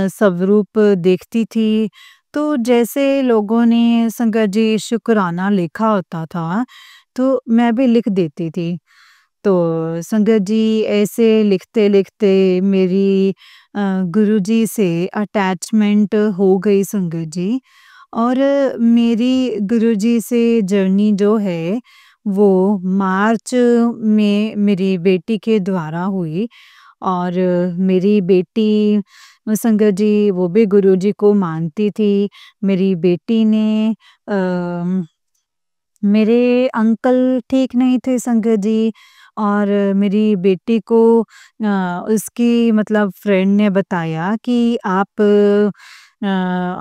Speaker 1: स्वरूप देखती थी, तो जैसे लोगों ने संगत जी शुक्राना लिखा होता था, तो मैं भी लिख देती थी। तो संगत जी ऐसे लिखते-लिखते मेरी गुरुजी से अटैचमेंट हो गई संगत जी, और मेरी गुरुजी से जर्नी जो है वो मार्च में मेरी बेटी के द्वारा हुई, और मेरी बेटी संगत जी वो भी गुरुजी को मानती थी। मेरी बेटी ने मेरे अंकल ठीक नहीं थे संगत जी, और मेरी बेटी को उसकी मतलब फ्रेंड ने बताया कि आप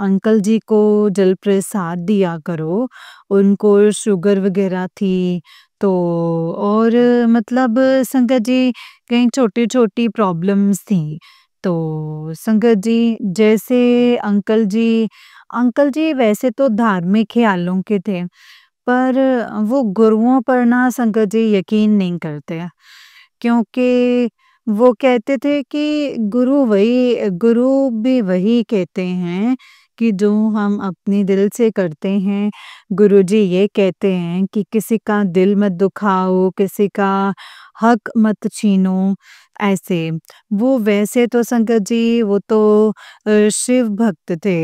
Speaker 1: अंकल जी को जल प्रसाद दिया करो, उनको शुगर वगैरह थी। तो और मतलब संगत जी कहीं छोटी-छोटी प्रॉब्लम्स थी। तो संगत जी जैसे अंकल जी वैसे तो धार्मिक ख़्यालों के थे, पर वो गुरुओं पर ना संगत जी यकीन नहीं करते। क्योंकि वो कहते थे कि गुरु भी वही कहते हैं कि जो हम अपने दिल से करते हैं। गुरुजी ये कहते हैं कि किसी का दिल मत दुखाओ, किसी का हक मत छीनो, ऐसे। वो वैसे तो संगत जी वो तो शिव भक्त थे।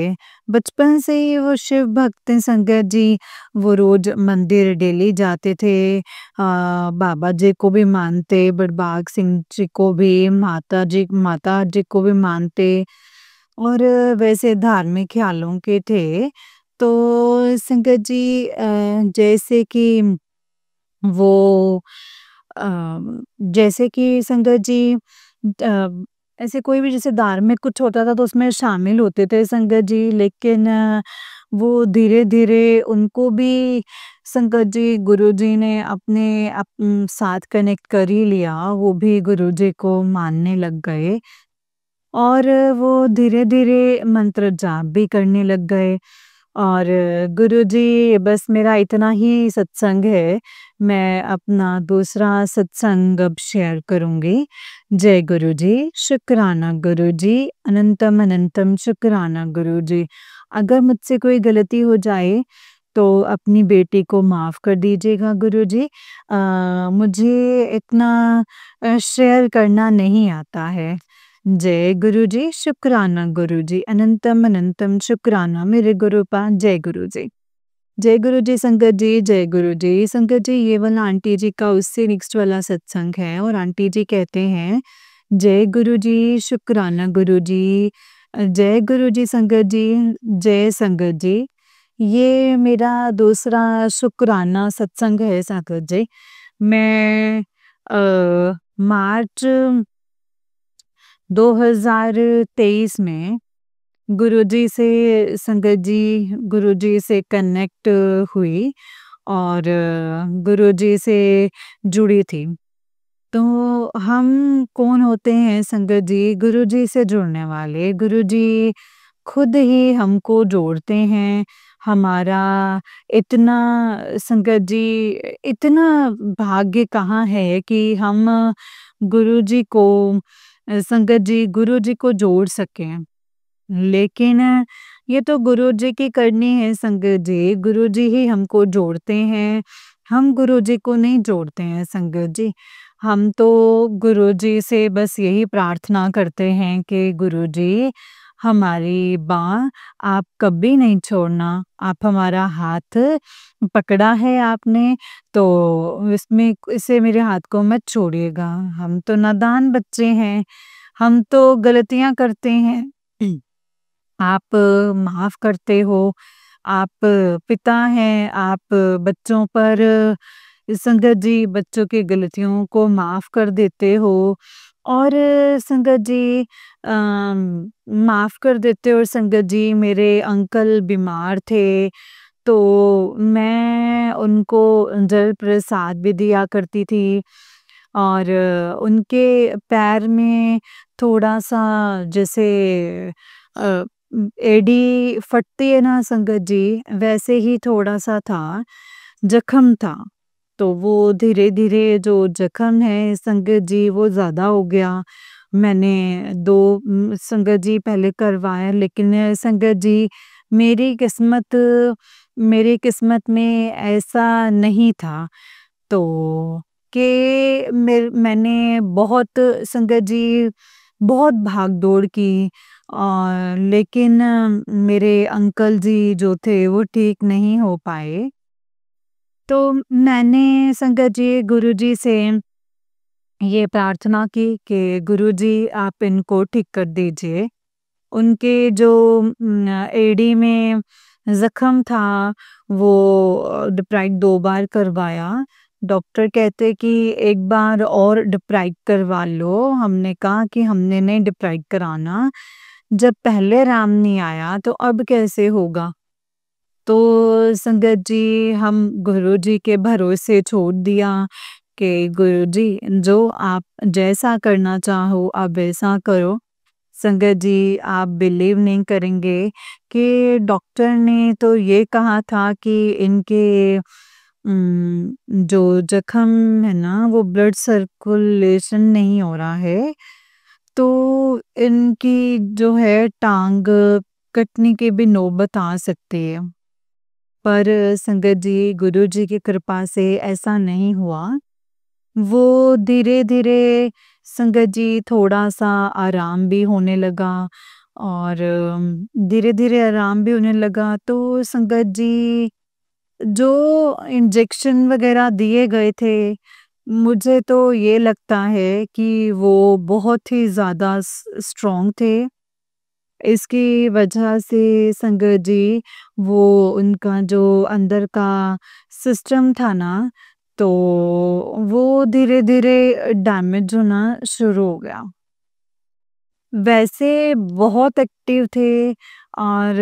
Speaker 1: बचपन से ही वो शिव भक्त हैं संगत जी। वो रोज मंदिर डेली जाते थे। बाबा जी को भी मानते, बड़भाग सिंह जी को भी, माता जी को भी मानते और वैसे धार्मिक ख्यालों के थे। तो संगत जी जैसे कि वो अ, जैसे कि संगत जी ऐसे कोई भी जैसे धार्मिक कुछ होता था तो उसमें शामिल होते थे संगत जी, लेकिन वो धीरे-धीरे उनको भी संगत जी गुरुजी ने अपने साथ कनेक्ट कर ही लिया, वो भी गुरुजी को मानने लग गए और वो धीरे-धीरे मंत्र जाप भी करने लग गए। और गुरुजी बस मेरा इतना ही सत्संग है, मैं अपना दूसरा सत्संग अब शेयर करूँगी। जय गुरुजी, शुक्राना गुरुजी, अनंतम अनंतम शुक्राना गुरुजी। अगर मुझसे कोई गलती हो जाए तो अपनी बेटी को माफ़ कर दीजिएगा गुरुजी। मुझे इतना शेयर करना नहीं आता है। जय गुरुजी, शुक्राना गुरुजी, अनंतम अनंतम शुक्राना मेरे गुरुपा जय गुरुजी। जय गुरुजी संगत जी, जय गुरुजी। संगत जी ये वाला आंटी जी का उससे नेक्स्ट वाला सत्संग है और आंटी जी कहते हैं, जय गुरुजी, शुक्राना गुरुजी, जय गुरुजी संगत जी, जय संगत जी। ये मेरा दूसरा शुक्राना सत्संग है संगत जी। मैं मार्च 2023 में गुरुजी से संगत जी गुरुजी से कनेक्ट हुई और गुरुजी से जुड़ी थी। तो हम कौन होते हैं संगत जी? गुरुजी से जुड़ने वाले। गुरुजी खुद ही हमको जोड़ते हैं। हमारा इतना संगत जी इतना भाग्य कहाँ है कि हम गुरुजी को संगत जी गुरुजी को जोड़ सकें। लेकिन ये तो गुरुजी की करनी है संगत जी, गुरुजी ही हमको जोड़ते हैं, हम गुरुजी को नहीं जोड़ते हैं संगत जी। हम तो गुरुजी से बस यही प्रार्थना करते हैं कि गुरुजी हमारी बाँह आप कभी नहीं छोड़ना, आप हमारा हाथ पकड़ा है आपने तो इससे मेरे हाथ को मत छोड़िएगा। हम तो नादान बच्चे हैं, हम तो गलतियाँ करते हैं। आप माफ़ करते हो, आप पिता हैं, आप बच्चों पर संगत जी बच्चों की गलतियों को माफ़ कर देते हो और संगत जी माफ़ कर देते हो और संगत जी मेरे अंकल बीमार थे, तो मैं उनको जल प्रसाद भी दिया करती थी और उनके पैर में थोड़ा-सा जैसे अ, एड़ी फटती है ना संगत जी, वैसे ही थोड़ा-सा था, जख्म था। तो वो धीरे-धीरे जो जख्म है संगत जी वो ज़्यादा हो गया। मैंने 2 संगत जी पहले करवाया लेकिन संगत जी मेरी किस्मत मेरी किस्मत में ऐसा नहीं था। तो मैंने बहुत संगत जी बहुत भाग-दौड़ की लेकिन मेरे अंकल जी जो थे वो ठीक नहीं हो पाए। तो मैंने संगत जी गुरुजी से ये प्रार्थना की कि गुरुजी आप इनको ठीक कर दीजिए। उनके जो एड़ी में ज़ख्म था वो डिप्राइट 2 बार करवाया। डॉक्टर कहते कि एक बार और डिप्राइट करवा लो। हमने कहा कि हमने नहीं डिप्राइट कराना। जब पहले आराम नहीं आया तो अब कैसे होगा? तो संगत जी हम गुरुजी के भरोसे छोड़ दिया कि गुरुजी जो आप जैसा करना चाहो आप वैसा करो। संगत जी आप बिलीव नहीं करेंगे कि डॉक्टर ने तो ये कहा था कि इनके जो ज़ख्म है ना, वो ब्लड सर्कुलेशन नहीं हो रहा है, तो इनकी जो है टाँग कटने की भी नौबत आ सकती है। पर संगत जी, गुरु जी की कृपा से ऐसा नहीं हुआ। वो धीरे-धीरे संगत जी थोड़ा-सा आराम भी होने लगा और धीरे-धीरे आराम भी होने लगा, तो संगत जी जो इंजेक्शन वग़ैरह दिए गए थे, मुझे तो ये लगता है कि वो बहुत ही ज़्यादा स्ट्रॉन्ग थे। इसकी वजह से संगत जी, वो उनका जो अंदर का सिस्टम था ना, तो वो धीरे-धीरे डैमेज होना शुरू हो गया। वैसे बहुत एक्टिव थे और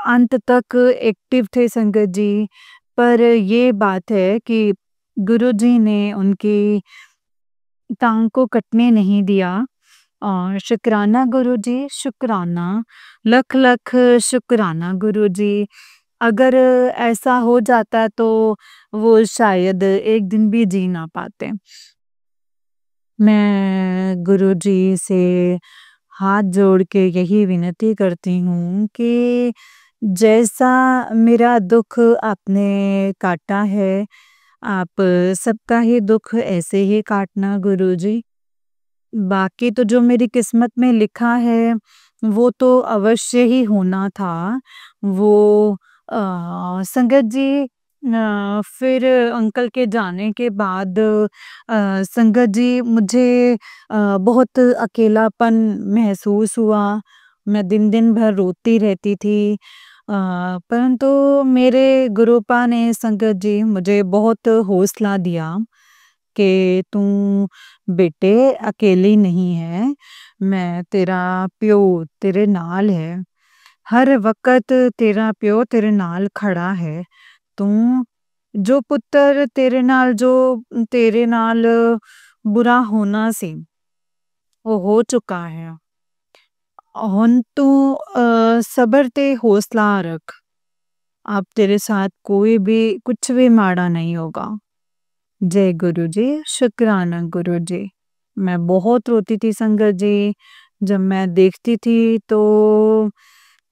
Speaker 1: अंत तक एक्टिव थे संगत जी, पर ये बात है कि गुरुजी ने उनकी टाँग को कटने नहीं दिया। और शुक्राना गुरुजी, शुक्राना, लख-लख शुक्राना गुरुजी। अगर ऐसा हो जाता तो वो शायद एक दिन भी जी ना पाते। मैं गुरुजी से हाथ जोड़ के यही विनती करती हूँ कि जैसा मेरा दुःख आपने काटा है, आप सबका ही दुःख ऐसे ही काटना गुरुजी। बाकी तो जो मेरी किस्मत में लिखा है, वो तो अवश्य ही होना था। वो संगत जी, फिर अंकल के जाने के बाद संगत जी मुझे बहुत अकेलापन महसूस हुआ। मैं दिन-दिन भर रोती रहती थी। परंतु मेरे गुरुपा ने संगत जी मुझे बहुत हौसला दिया कि तू बेटे अकेली नहीं है, मैं तेरा प्यो तेरे नाल है। हर वक़्त तेरा प्यो तेरे नाल खड़ा है। तू जो पुत्तर तेरे नाल बुरा होना सी, वो हो चुका है। हुण तू सबर ते हौसला रख। अब तेरे साथ कोई भी कुछ भी माड़ा नहीं होगा। जय गुरु जी, शुक्राना गुरु जी। मैं बहुत रोती थी संगत जी, जब मैं देखती थी तो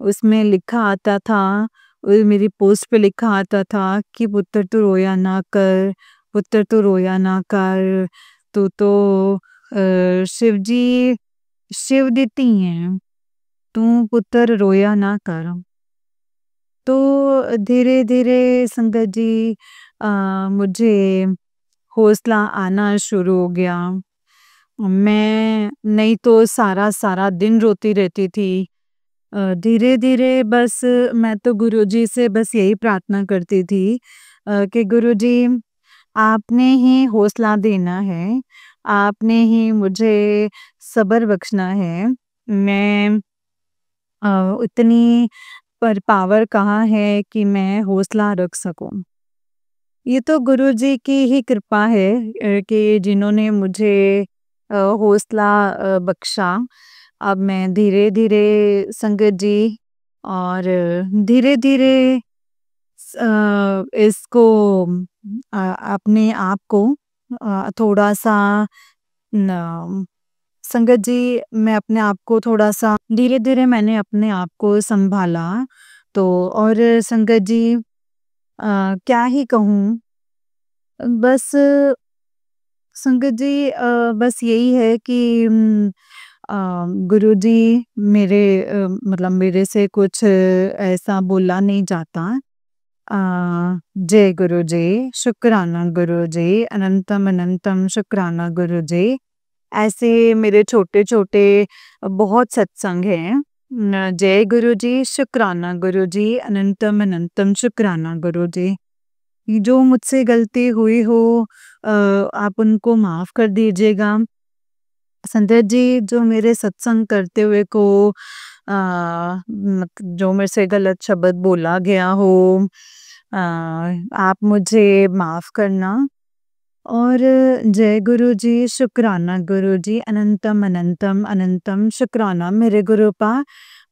Speaker 1: उसमें लिखा आता था, मेरी पोस्ट पे लिखा आता था कि पुत्र तू रोया ना कर, पुत्र तू रोया ना कर, तू तो शिव जी शिव देती हैं, तू पुत्र रोया ना कर। तो धीरे-धीरे संगत जी मुझे हौसला आना शुरू हो गया। मैं नहीं तो सारा-सारा दिन रोती रहती थी। धीरे-धीरे बस मैं तो गुरुजी से बस यही प्रार्थना करती थी कि गुरुजी आपने ही हौसला देना है, आपने ही मुझे सब्र बख्शना है। मैं उतनी पर पावर कहाँ है कि मैं हौसला रख सकूँ। ये तो गुरुजी की ही कृपा है कि जिन्होंने मुझे हौसला बख्शा। अब मैं धीरे-धीरे संगत जी और धीरे-धीरे इसको अपने आप को थोड़ा-सा न संगत जी, मैं अपने आप को थोड़ा-सा धीरे-धीरे मैंने अपने आप को सँभाला। तो और संगत जी क्या ही कहूँ, बस संगत जी बस यही है कि गुरुजी मेरे मतलब मेरे से कुछ ऐसा बोला नहीं जाता। जय गुरु जी, शुक्राना गुरु जी, अनंतम अनंतम शुक्राना गुरु जी। ऐसे मेरे छोटे-छोटे बहुत सत्संग हैं। जय गुरु जी, शुक्राना गुरु जी, अनंतम अनंतम शुक्राना गुरु जी। जो मुझसे गलती हुई हो आप उनको माफ़ कर दीजिएगा। संध्या जी, जो मेरे सत्संग करते हुए को जो मेरे से गलत शब्द बोला गया हो, आप मुझे माफ़ करना। और जय गुरु जी, शुक्राना गुरु जी, अनंतम अनंतम अनंतम शुक्राना मेरे गुरुपा,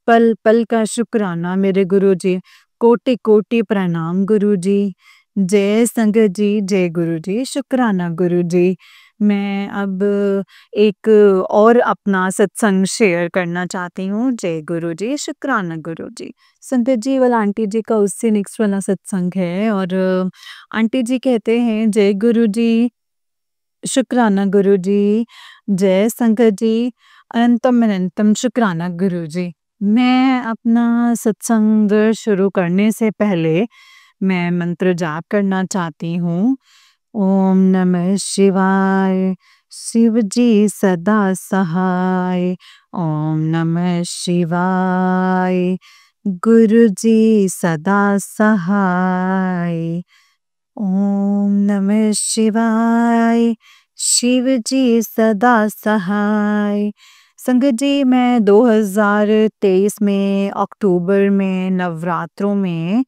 Speaker 1: पल पल का शुक्राना मेरे गुरु जी, कोटि कोटि प्रणाम गुरु जी। जय संगत जी, जय गुरु जी, शुक्राना गुरु जी। मैं अब एक और अपना सत्संग शेयर करना चाहती हूँ। जय गुरु जी, शुक्राना गुरु जी। संगत जी वाला आंटी जी का उससे नेक्स्ट वाला सत्संग है और आंटी जी कहते हैं, जय गुरु जी, शुक्राना गुरु जी, जय संगत जी, अनंतम अनंतम शुक्राना गुरु जी। मैं अपना सत्संग शुरू करने से पहले मैं मंत्र जाप करना चाहती हूँ। ओम नमः शिवाय, शिव जी सदा सहाय। ओम नमः शिवाय, गुरु जी सदा सहाय। ओम नमः शिवाय, शिव जी सदा सहाय। संगत जी, मैं 2023 में अक्टूबर में नवरात्रों में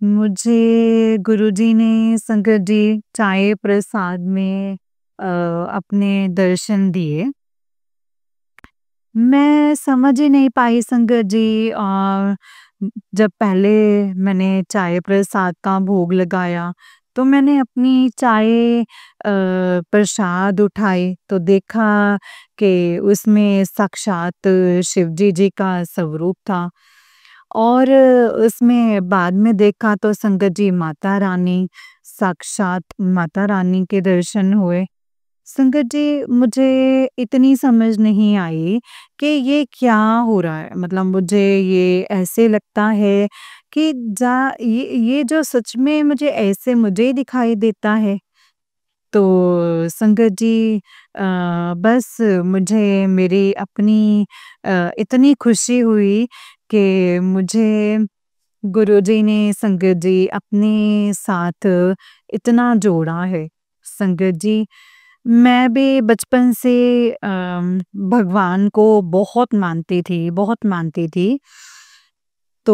Speaker 1: मुझे गुरुजी ने संगत जी चाय प्रसाद में अपने दर्शन दिए। मैं समझ ही नहीं पाई संगत जी, और जब पहले मैंने चाय प्रसाद का भोग लगाया तो मैंने अपनी चाय प्रसाद उठाई तो देखा कि उसमें साक्षात शिवजी जी का स्वरूप था। और उसमें बाद में देखा तो संगत जी माता रानी, साक्षात माता रानी के दर्शन हुए। संगत जी, मुझे इतनी समझ नहीं आई कि ये क्या हो रहा है। मतलब मुझे ये ऐसे लगता है कि जा ये जो सच में मुझे ऐसे मुझे दिखाई देता है। तो संगत जी, बस मुझे मेरी अपनी इतनी खुशी हुई कि मुझे गुरुजी ने संगत जी अपने साथ इतना जोड़ा है। संगत जी, मैं भी बचपन से भगवान को बहुत मानती थी। तो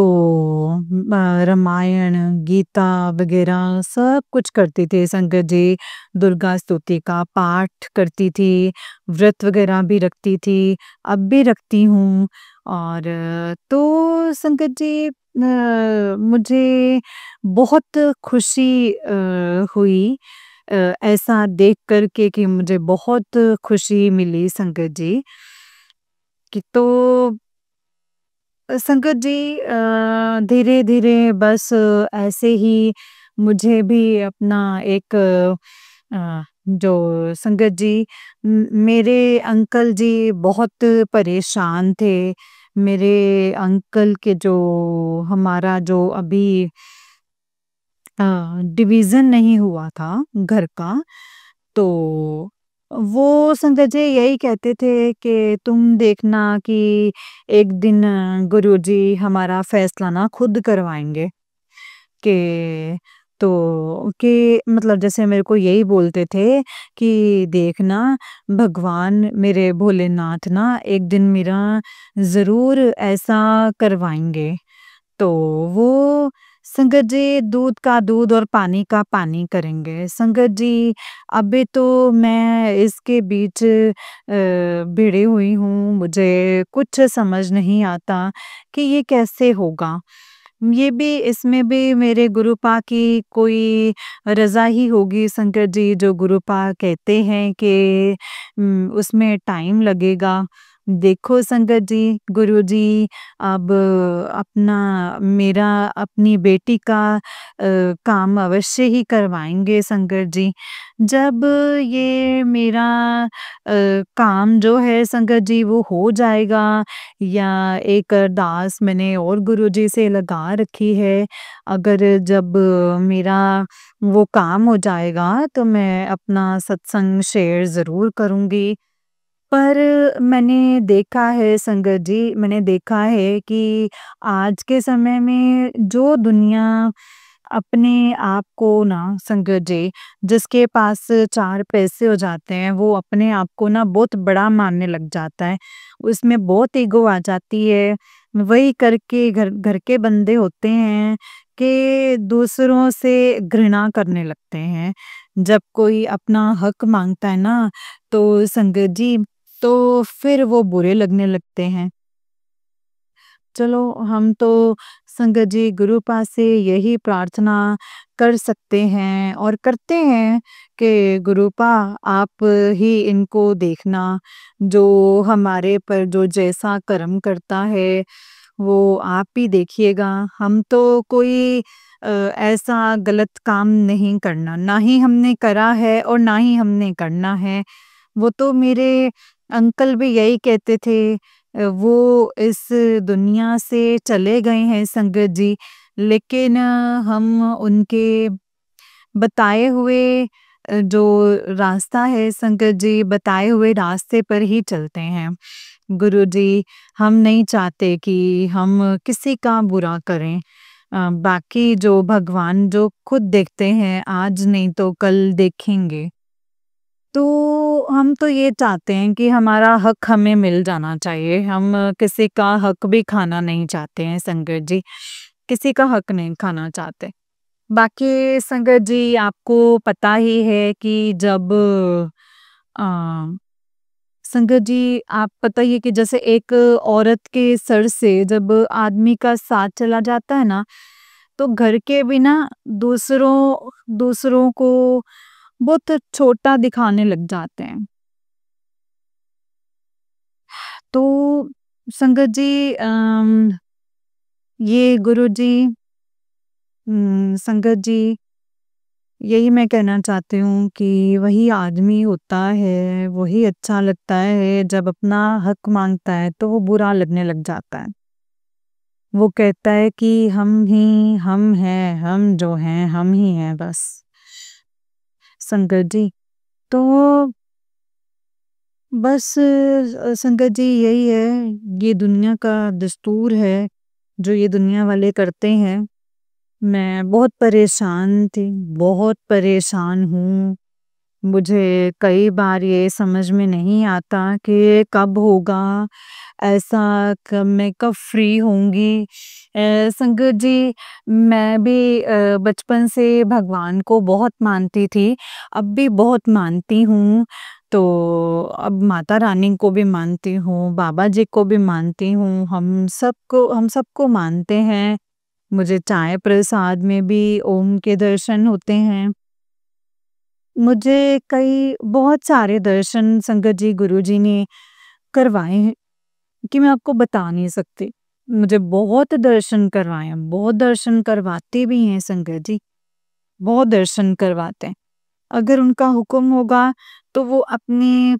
Speaker 1: रामायण, गीता वगैरह सब कुछ करती थी संगत जी। दुर्गा स्तुति का पाठ करती थी, व्रत वगैरह भी रखती थी, अब भी रखती हूँ। और तो संगत जी, मुझे बहुत खुशी हुई ऐसा देख कर के कि मुझे बहुत खुशी मिली संगत जी। कि तो संगत जी, धीरे-धीरे बस ऐसे ही मुझे भी अपना एक जो संगत जी, मेरे अंकल जी बहुत परेशान थे। मेरे अंकल के जो हमारा जो अभी डिवीज़न नहीं हुआ था घर का, तो वो संगत जी यही कहते थे कि तुम देखना कि एक दिन गुरुजी हमारा फैसला ना खुद करवाएँगे। कि तो कि मतलब जैसे मेरे को यही बोलते थे कि देखना, भगवान मेरे भोलेनाथ ना एक दिन मेरा ज़रूर ऐसा करवाएँगे। तो वो संगत जी दूध का दूध और पानी का पानी करेंगे। संगत जी, अभी तो मैं इसके बीच भिड़ी हुई हूँ। मुझे कुछ समझ नहीं आता कि ये कैसे होगा। ये भी इसमें भी मेरे गुरुपा की कोई रज़ा ही होगी संगत जी, जो गुरुपा कहते हैं कि उसमें टाइम लगेगा। देखो संगत जी, गुरुजी अब अपना मेरा अपनी बेटी का काम अवश्य ही करवाएँगे संगत जी। जब ये मेरा काम जो है संगत जी वो हो जाएगा, या एक अरदास मैंने और गुरुजी से लगा रखी है, अगर जब मेरा वो काम हो जाएगा तो मैं अपना सत्संग शेयर ज़रूर करूँगी। पर मैंने देखा है संगत जी, मैंने देखा है कि आज के समय में जो दुनिया अपने आप को ना संगत जी, जिसके पास 4 पैसे हो जाते हैं, वो अपने आप को ना बहुत बड़ा मानने लग जाता है। उसमें बहुत ईगो आ जाती है। वही करके घर घर के बंदे होते हैं कि दूसरों से घृणा करने लगते हैं। जब कोई अपना हक माँगता है ना, तो संगत जी, तो फिर वो बुरे लगने लगते हैं। चलो हम तो संगत जी गुरु पास से यही प्रार्थना कर सकते हैं और करते हैं कि गुरुपा आप ही इनको देखना, जो हमारे पर जो जैसा कर्म करता है वो आप ही देखिएगा। हम तो कोई ऐसा गलत काम नहीं करना, ना ही हमने करा है और ना ही हमने करना है। वो तो मेरे अंकल भी यही कहते थे। वो इस दुनिया से चले गए हैं संगत जी, लेकिन हम उनके बताए हुए जो रास्ता है संगत जी, बताए हुए रास्ते पर ही चलते हैं। गुरुजी, हम नहीं चाहते कि हम किसी का बुरा करें। बाकी जो भगवान जो खुद देखते हैं, आज नहीं तो कल देखेंगे। तो हम तो ये चाहते हैं कि हमारा हक हमें मिल जाना चाहिए। हम किसी का हक भी खाना नहीं चाहते हैं संगत जी, किसी का हक नहीं खाना चाहते। बाकी संगत जी आपको पता ही है कि जब अ, संगत जी आप पता ही है कि जैसे एक औरत के सर से जब आदमी का साथ चला जाता है ना, तो घर के बिना दूसरों दूसरों को बहुत छोटा दिखाने लग जाते हैं। तो संगत जी ये गुरुजी संगत जी यही मैं कहना चाहती हूँ कि वही आदमी होता है, वही अच्छा लगता है, जब अपना हक माँगता है तो वो बुरा लगने लग जाता है। वो कहता है कि हम हैं, हम जो हैं, हम ही हैं बस। संगत जी, तो बस संगत जी यही है, ये दुनिया का दस्तूर है, जो ये दुनिया वाले करते हैं। मैं बहुत परेशान थी, बहुत परेशान हूँ। मुझे कई बार ये समझ में नहीं आता कि कब होगा ऐसा, कब मैं कब फ्री होंगी। संगत जी मैं भी बचपन से भगवान को बहुत मानती थी, अब भी बहुत मानती हूँ। तो अब माता रानी को भी मानती हूँ, बाबा जी को भी मानती हूँ, हम सबको मानते हैं। मुझे चाय प्रसाद में भी ओम के दर्शन होते हैं। मुझे कई बहुत सारे दर्शन संगत जी गुरुजी ने करवाए हैं कि मैं आपको बता नहीं सकती। मुझे बहुत दर्शन करवाए हैं, बहुत दर्शन करवाते भी हैं संगत जी, बहुत दर्शन करवाते हैं। अगर उनका हुक्म होगा तो वो अपने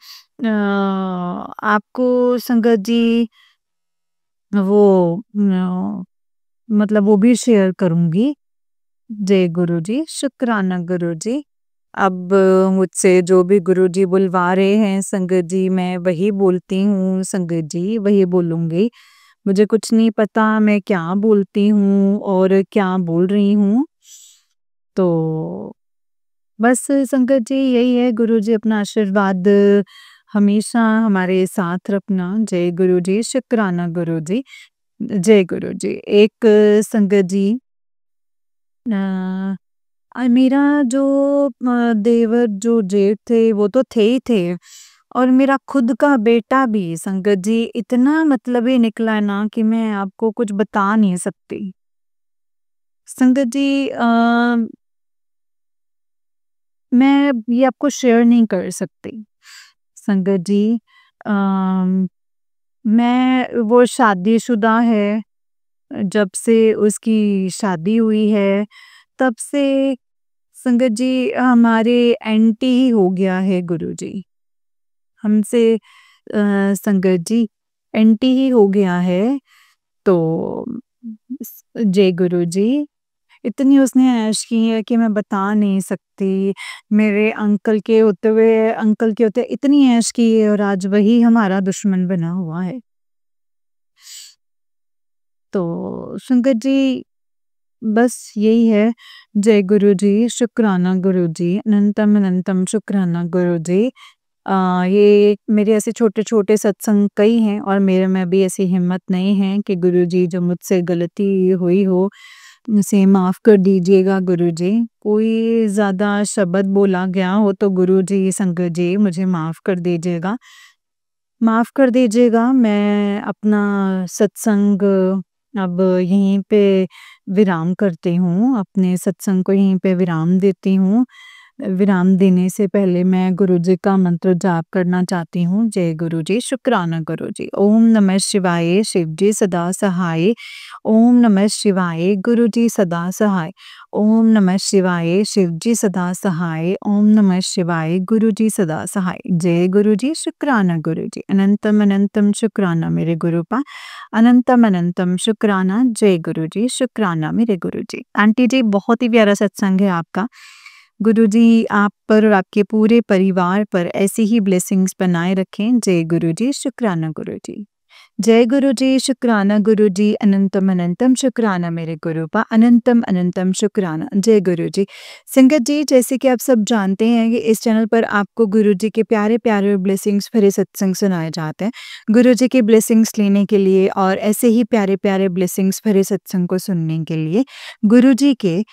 Speaker 1: आपको संगत जी वो मतलब वो भी शेयर करूँगी। जय गुरुजी, शुक्राना गुरुजी। अब मुझसे जो भी गुरुजी बुलवा रहे हैं संगत जी, मैं वही बोलती हूँ संगत जी, वही बोलूँगी। मुझे कुछ नहीं पता मैं क्या बोलती हूँ और क्या बोल रही हूँ। तो बस संगत जी यही है, गुरुजी अपना आशीर्वाद हमेशा हमारे साथ रखना। जय गुरुजी, शुक्राना गुरुजी। जय गुरुजी। एक संगत जी मेरा जो देवर जो जेठ थे वो तो थे ही थे, और मेरा खुद का बेटा भी संगत जी इतना मतलबी निकला है ना कि मैं आपको कुछ बता नहीं सकती। संगत जी मैं ये आपको शेयर नहीं कर सकती। संगत जी अम, मैं वो शादीशुदा है, जब से उसकी शादी हुई है तब से संगत जी हमारे एंटी ही हो गया है गुरुजी। हमसे संगत जी एंटी ही हो गया है। तो जय गुरुजी, इतनी उसने ऐश की है कि मैं बता नहीं सकती। मेरे अंकल के होते इतनी ऐश की है, और आज वही हमारा दुश्मन बना हुआ है। तो संगत जी बस यही है। जय गुरुजी, शुक्राना गुरुजी, अनंतम अनंतम शुक्राना गुरुजी। ये मेरे ऐसे छोटे-छोटे सत्संग कई हैं, और मेरे में भी ऐसी हिम्मत नहीं है कि गुरुजी जो मुझसे गलती हुई हो, उसे माफ़ कर दीजिएगा गुरुजी। कोई ज़्यादा शब्द बोला गया हो तो गुरुजी संगत जी मुझे माफ़ कर दीजिएगा। माफ़ कर दीजिएगा, मैं अपना सत्संग अब यहीं पे विराम करती हूँ, अपने सत्संग को यहीं पे विराम देती हूँ। विराम देने से पहले मैं गुरुजी का मंत्र जाप करना चाहती हूँ। जय गुरुजी, शुक्राना गुरुजी। ओम नमः शिवाय, शिव जी सदा सहाय। ओम नमः शिवाय, गुरुजी सदा सहाय। ओम नमः शिवाय, शिव जी सदा सहाय। ओम नमः शिवाय, गुरुजी सदा सहाय। जय गुरुजी, शुक्राना गुरुजी। अनंतम अनंतम शुक्राना मेरे गुरुपा। अनंतम अनंतम शुक्राना। जय गुरुजी, शुक्राना मेरे गुरुजी। आंटी जी, बहुत ही प्यारा सत्संग है आपका। गुरुजी आप पर और आपके पूरे परिवार पर ऐसी ही ब्लेसिंग्स बनाए रखें। जय गुरुजी, शुक्राना गुरुजी। जय गुरुजी, शुक्राना गुरुजी। अनंतम अनंतम शुक्राना मेरे गुरुपा। अनंतम अनंतम शुक्राना। जय गुरुजी। संगत जी, जैसे कि आप सब जानते हैं कि इस चैनल पर आपको गुरुजी के प्यारे-प्यारे और ब्लेसिंग्स भरे सत्संग सुनाए जाते हैं। गुरुजी की ब्लेसिंग्स लेने के लिए और ऐसे ही प्यारे-प्यारे ब्लेसिंग्स भरे सत्संग को सुनने के लिए गुरुजी के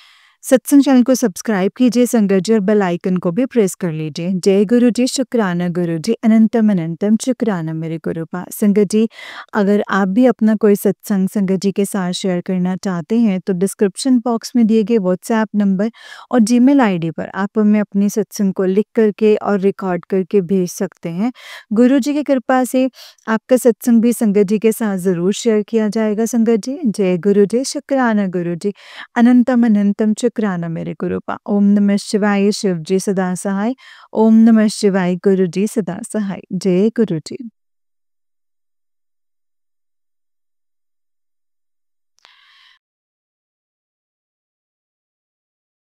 Speaker 1: सत्संग चैनल को सब्सक्राइब कीजिए संगत जी, और बेल आइकन को भी प्रेस कर लीजिए। जय गुरु जी, शुक्राना गुरु जी। अनंतम अनंतम शुक्राना मेरे गुरुपा। संगत जी, अगर आप भी अपना कोई सत्संग संगत जी के साथ शेयर करना चाहते हैं तो डिस्क्रिप्शन बॉक्स में दिए गए व्हाट्सएप नंबर और जीमेल आईडी पर आप हमें अपनी सत्संग को लिख करके और रिकॉर्ड करके भेज सकते हैं। गुरु जी की कृपा से आपका सत्संग भी संगत जी के साथ ज़रूर शेयर किया जाएगा संगत जी। जय गुरु जी, शुक्राना गुरु जी। अनंतम अनंतम शुक्राना मेरे गुरुपा। ओम नमः शिवाय, शिव जी सदा सहाय। ओम नमः शिवाय, गुरु जी सदा सहाय। जय गुरु जी।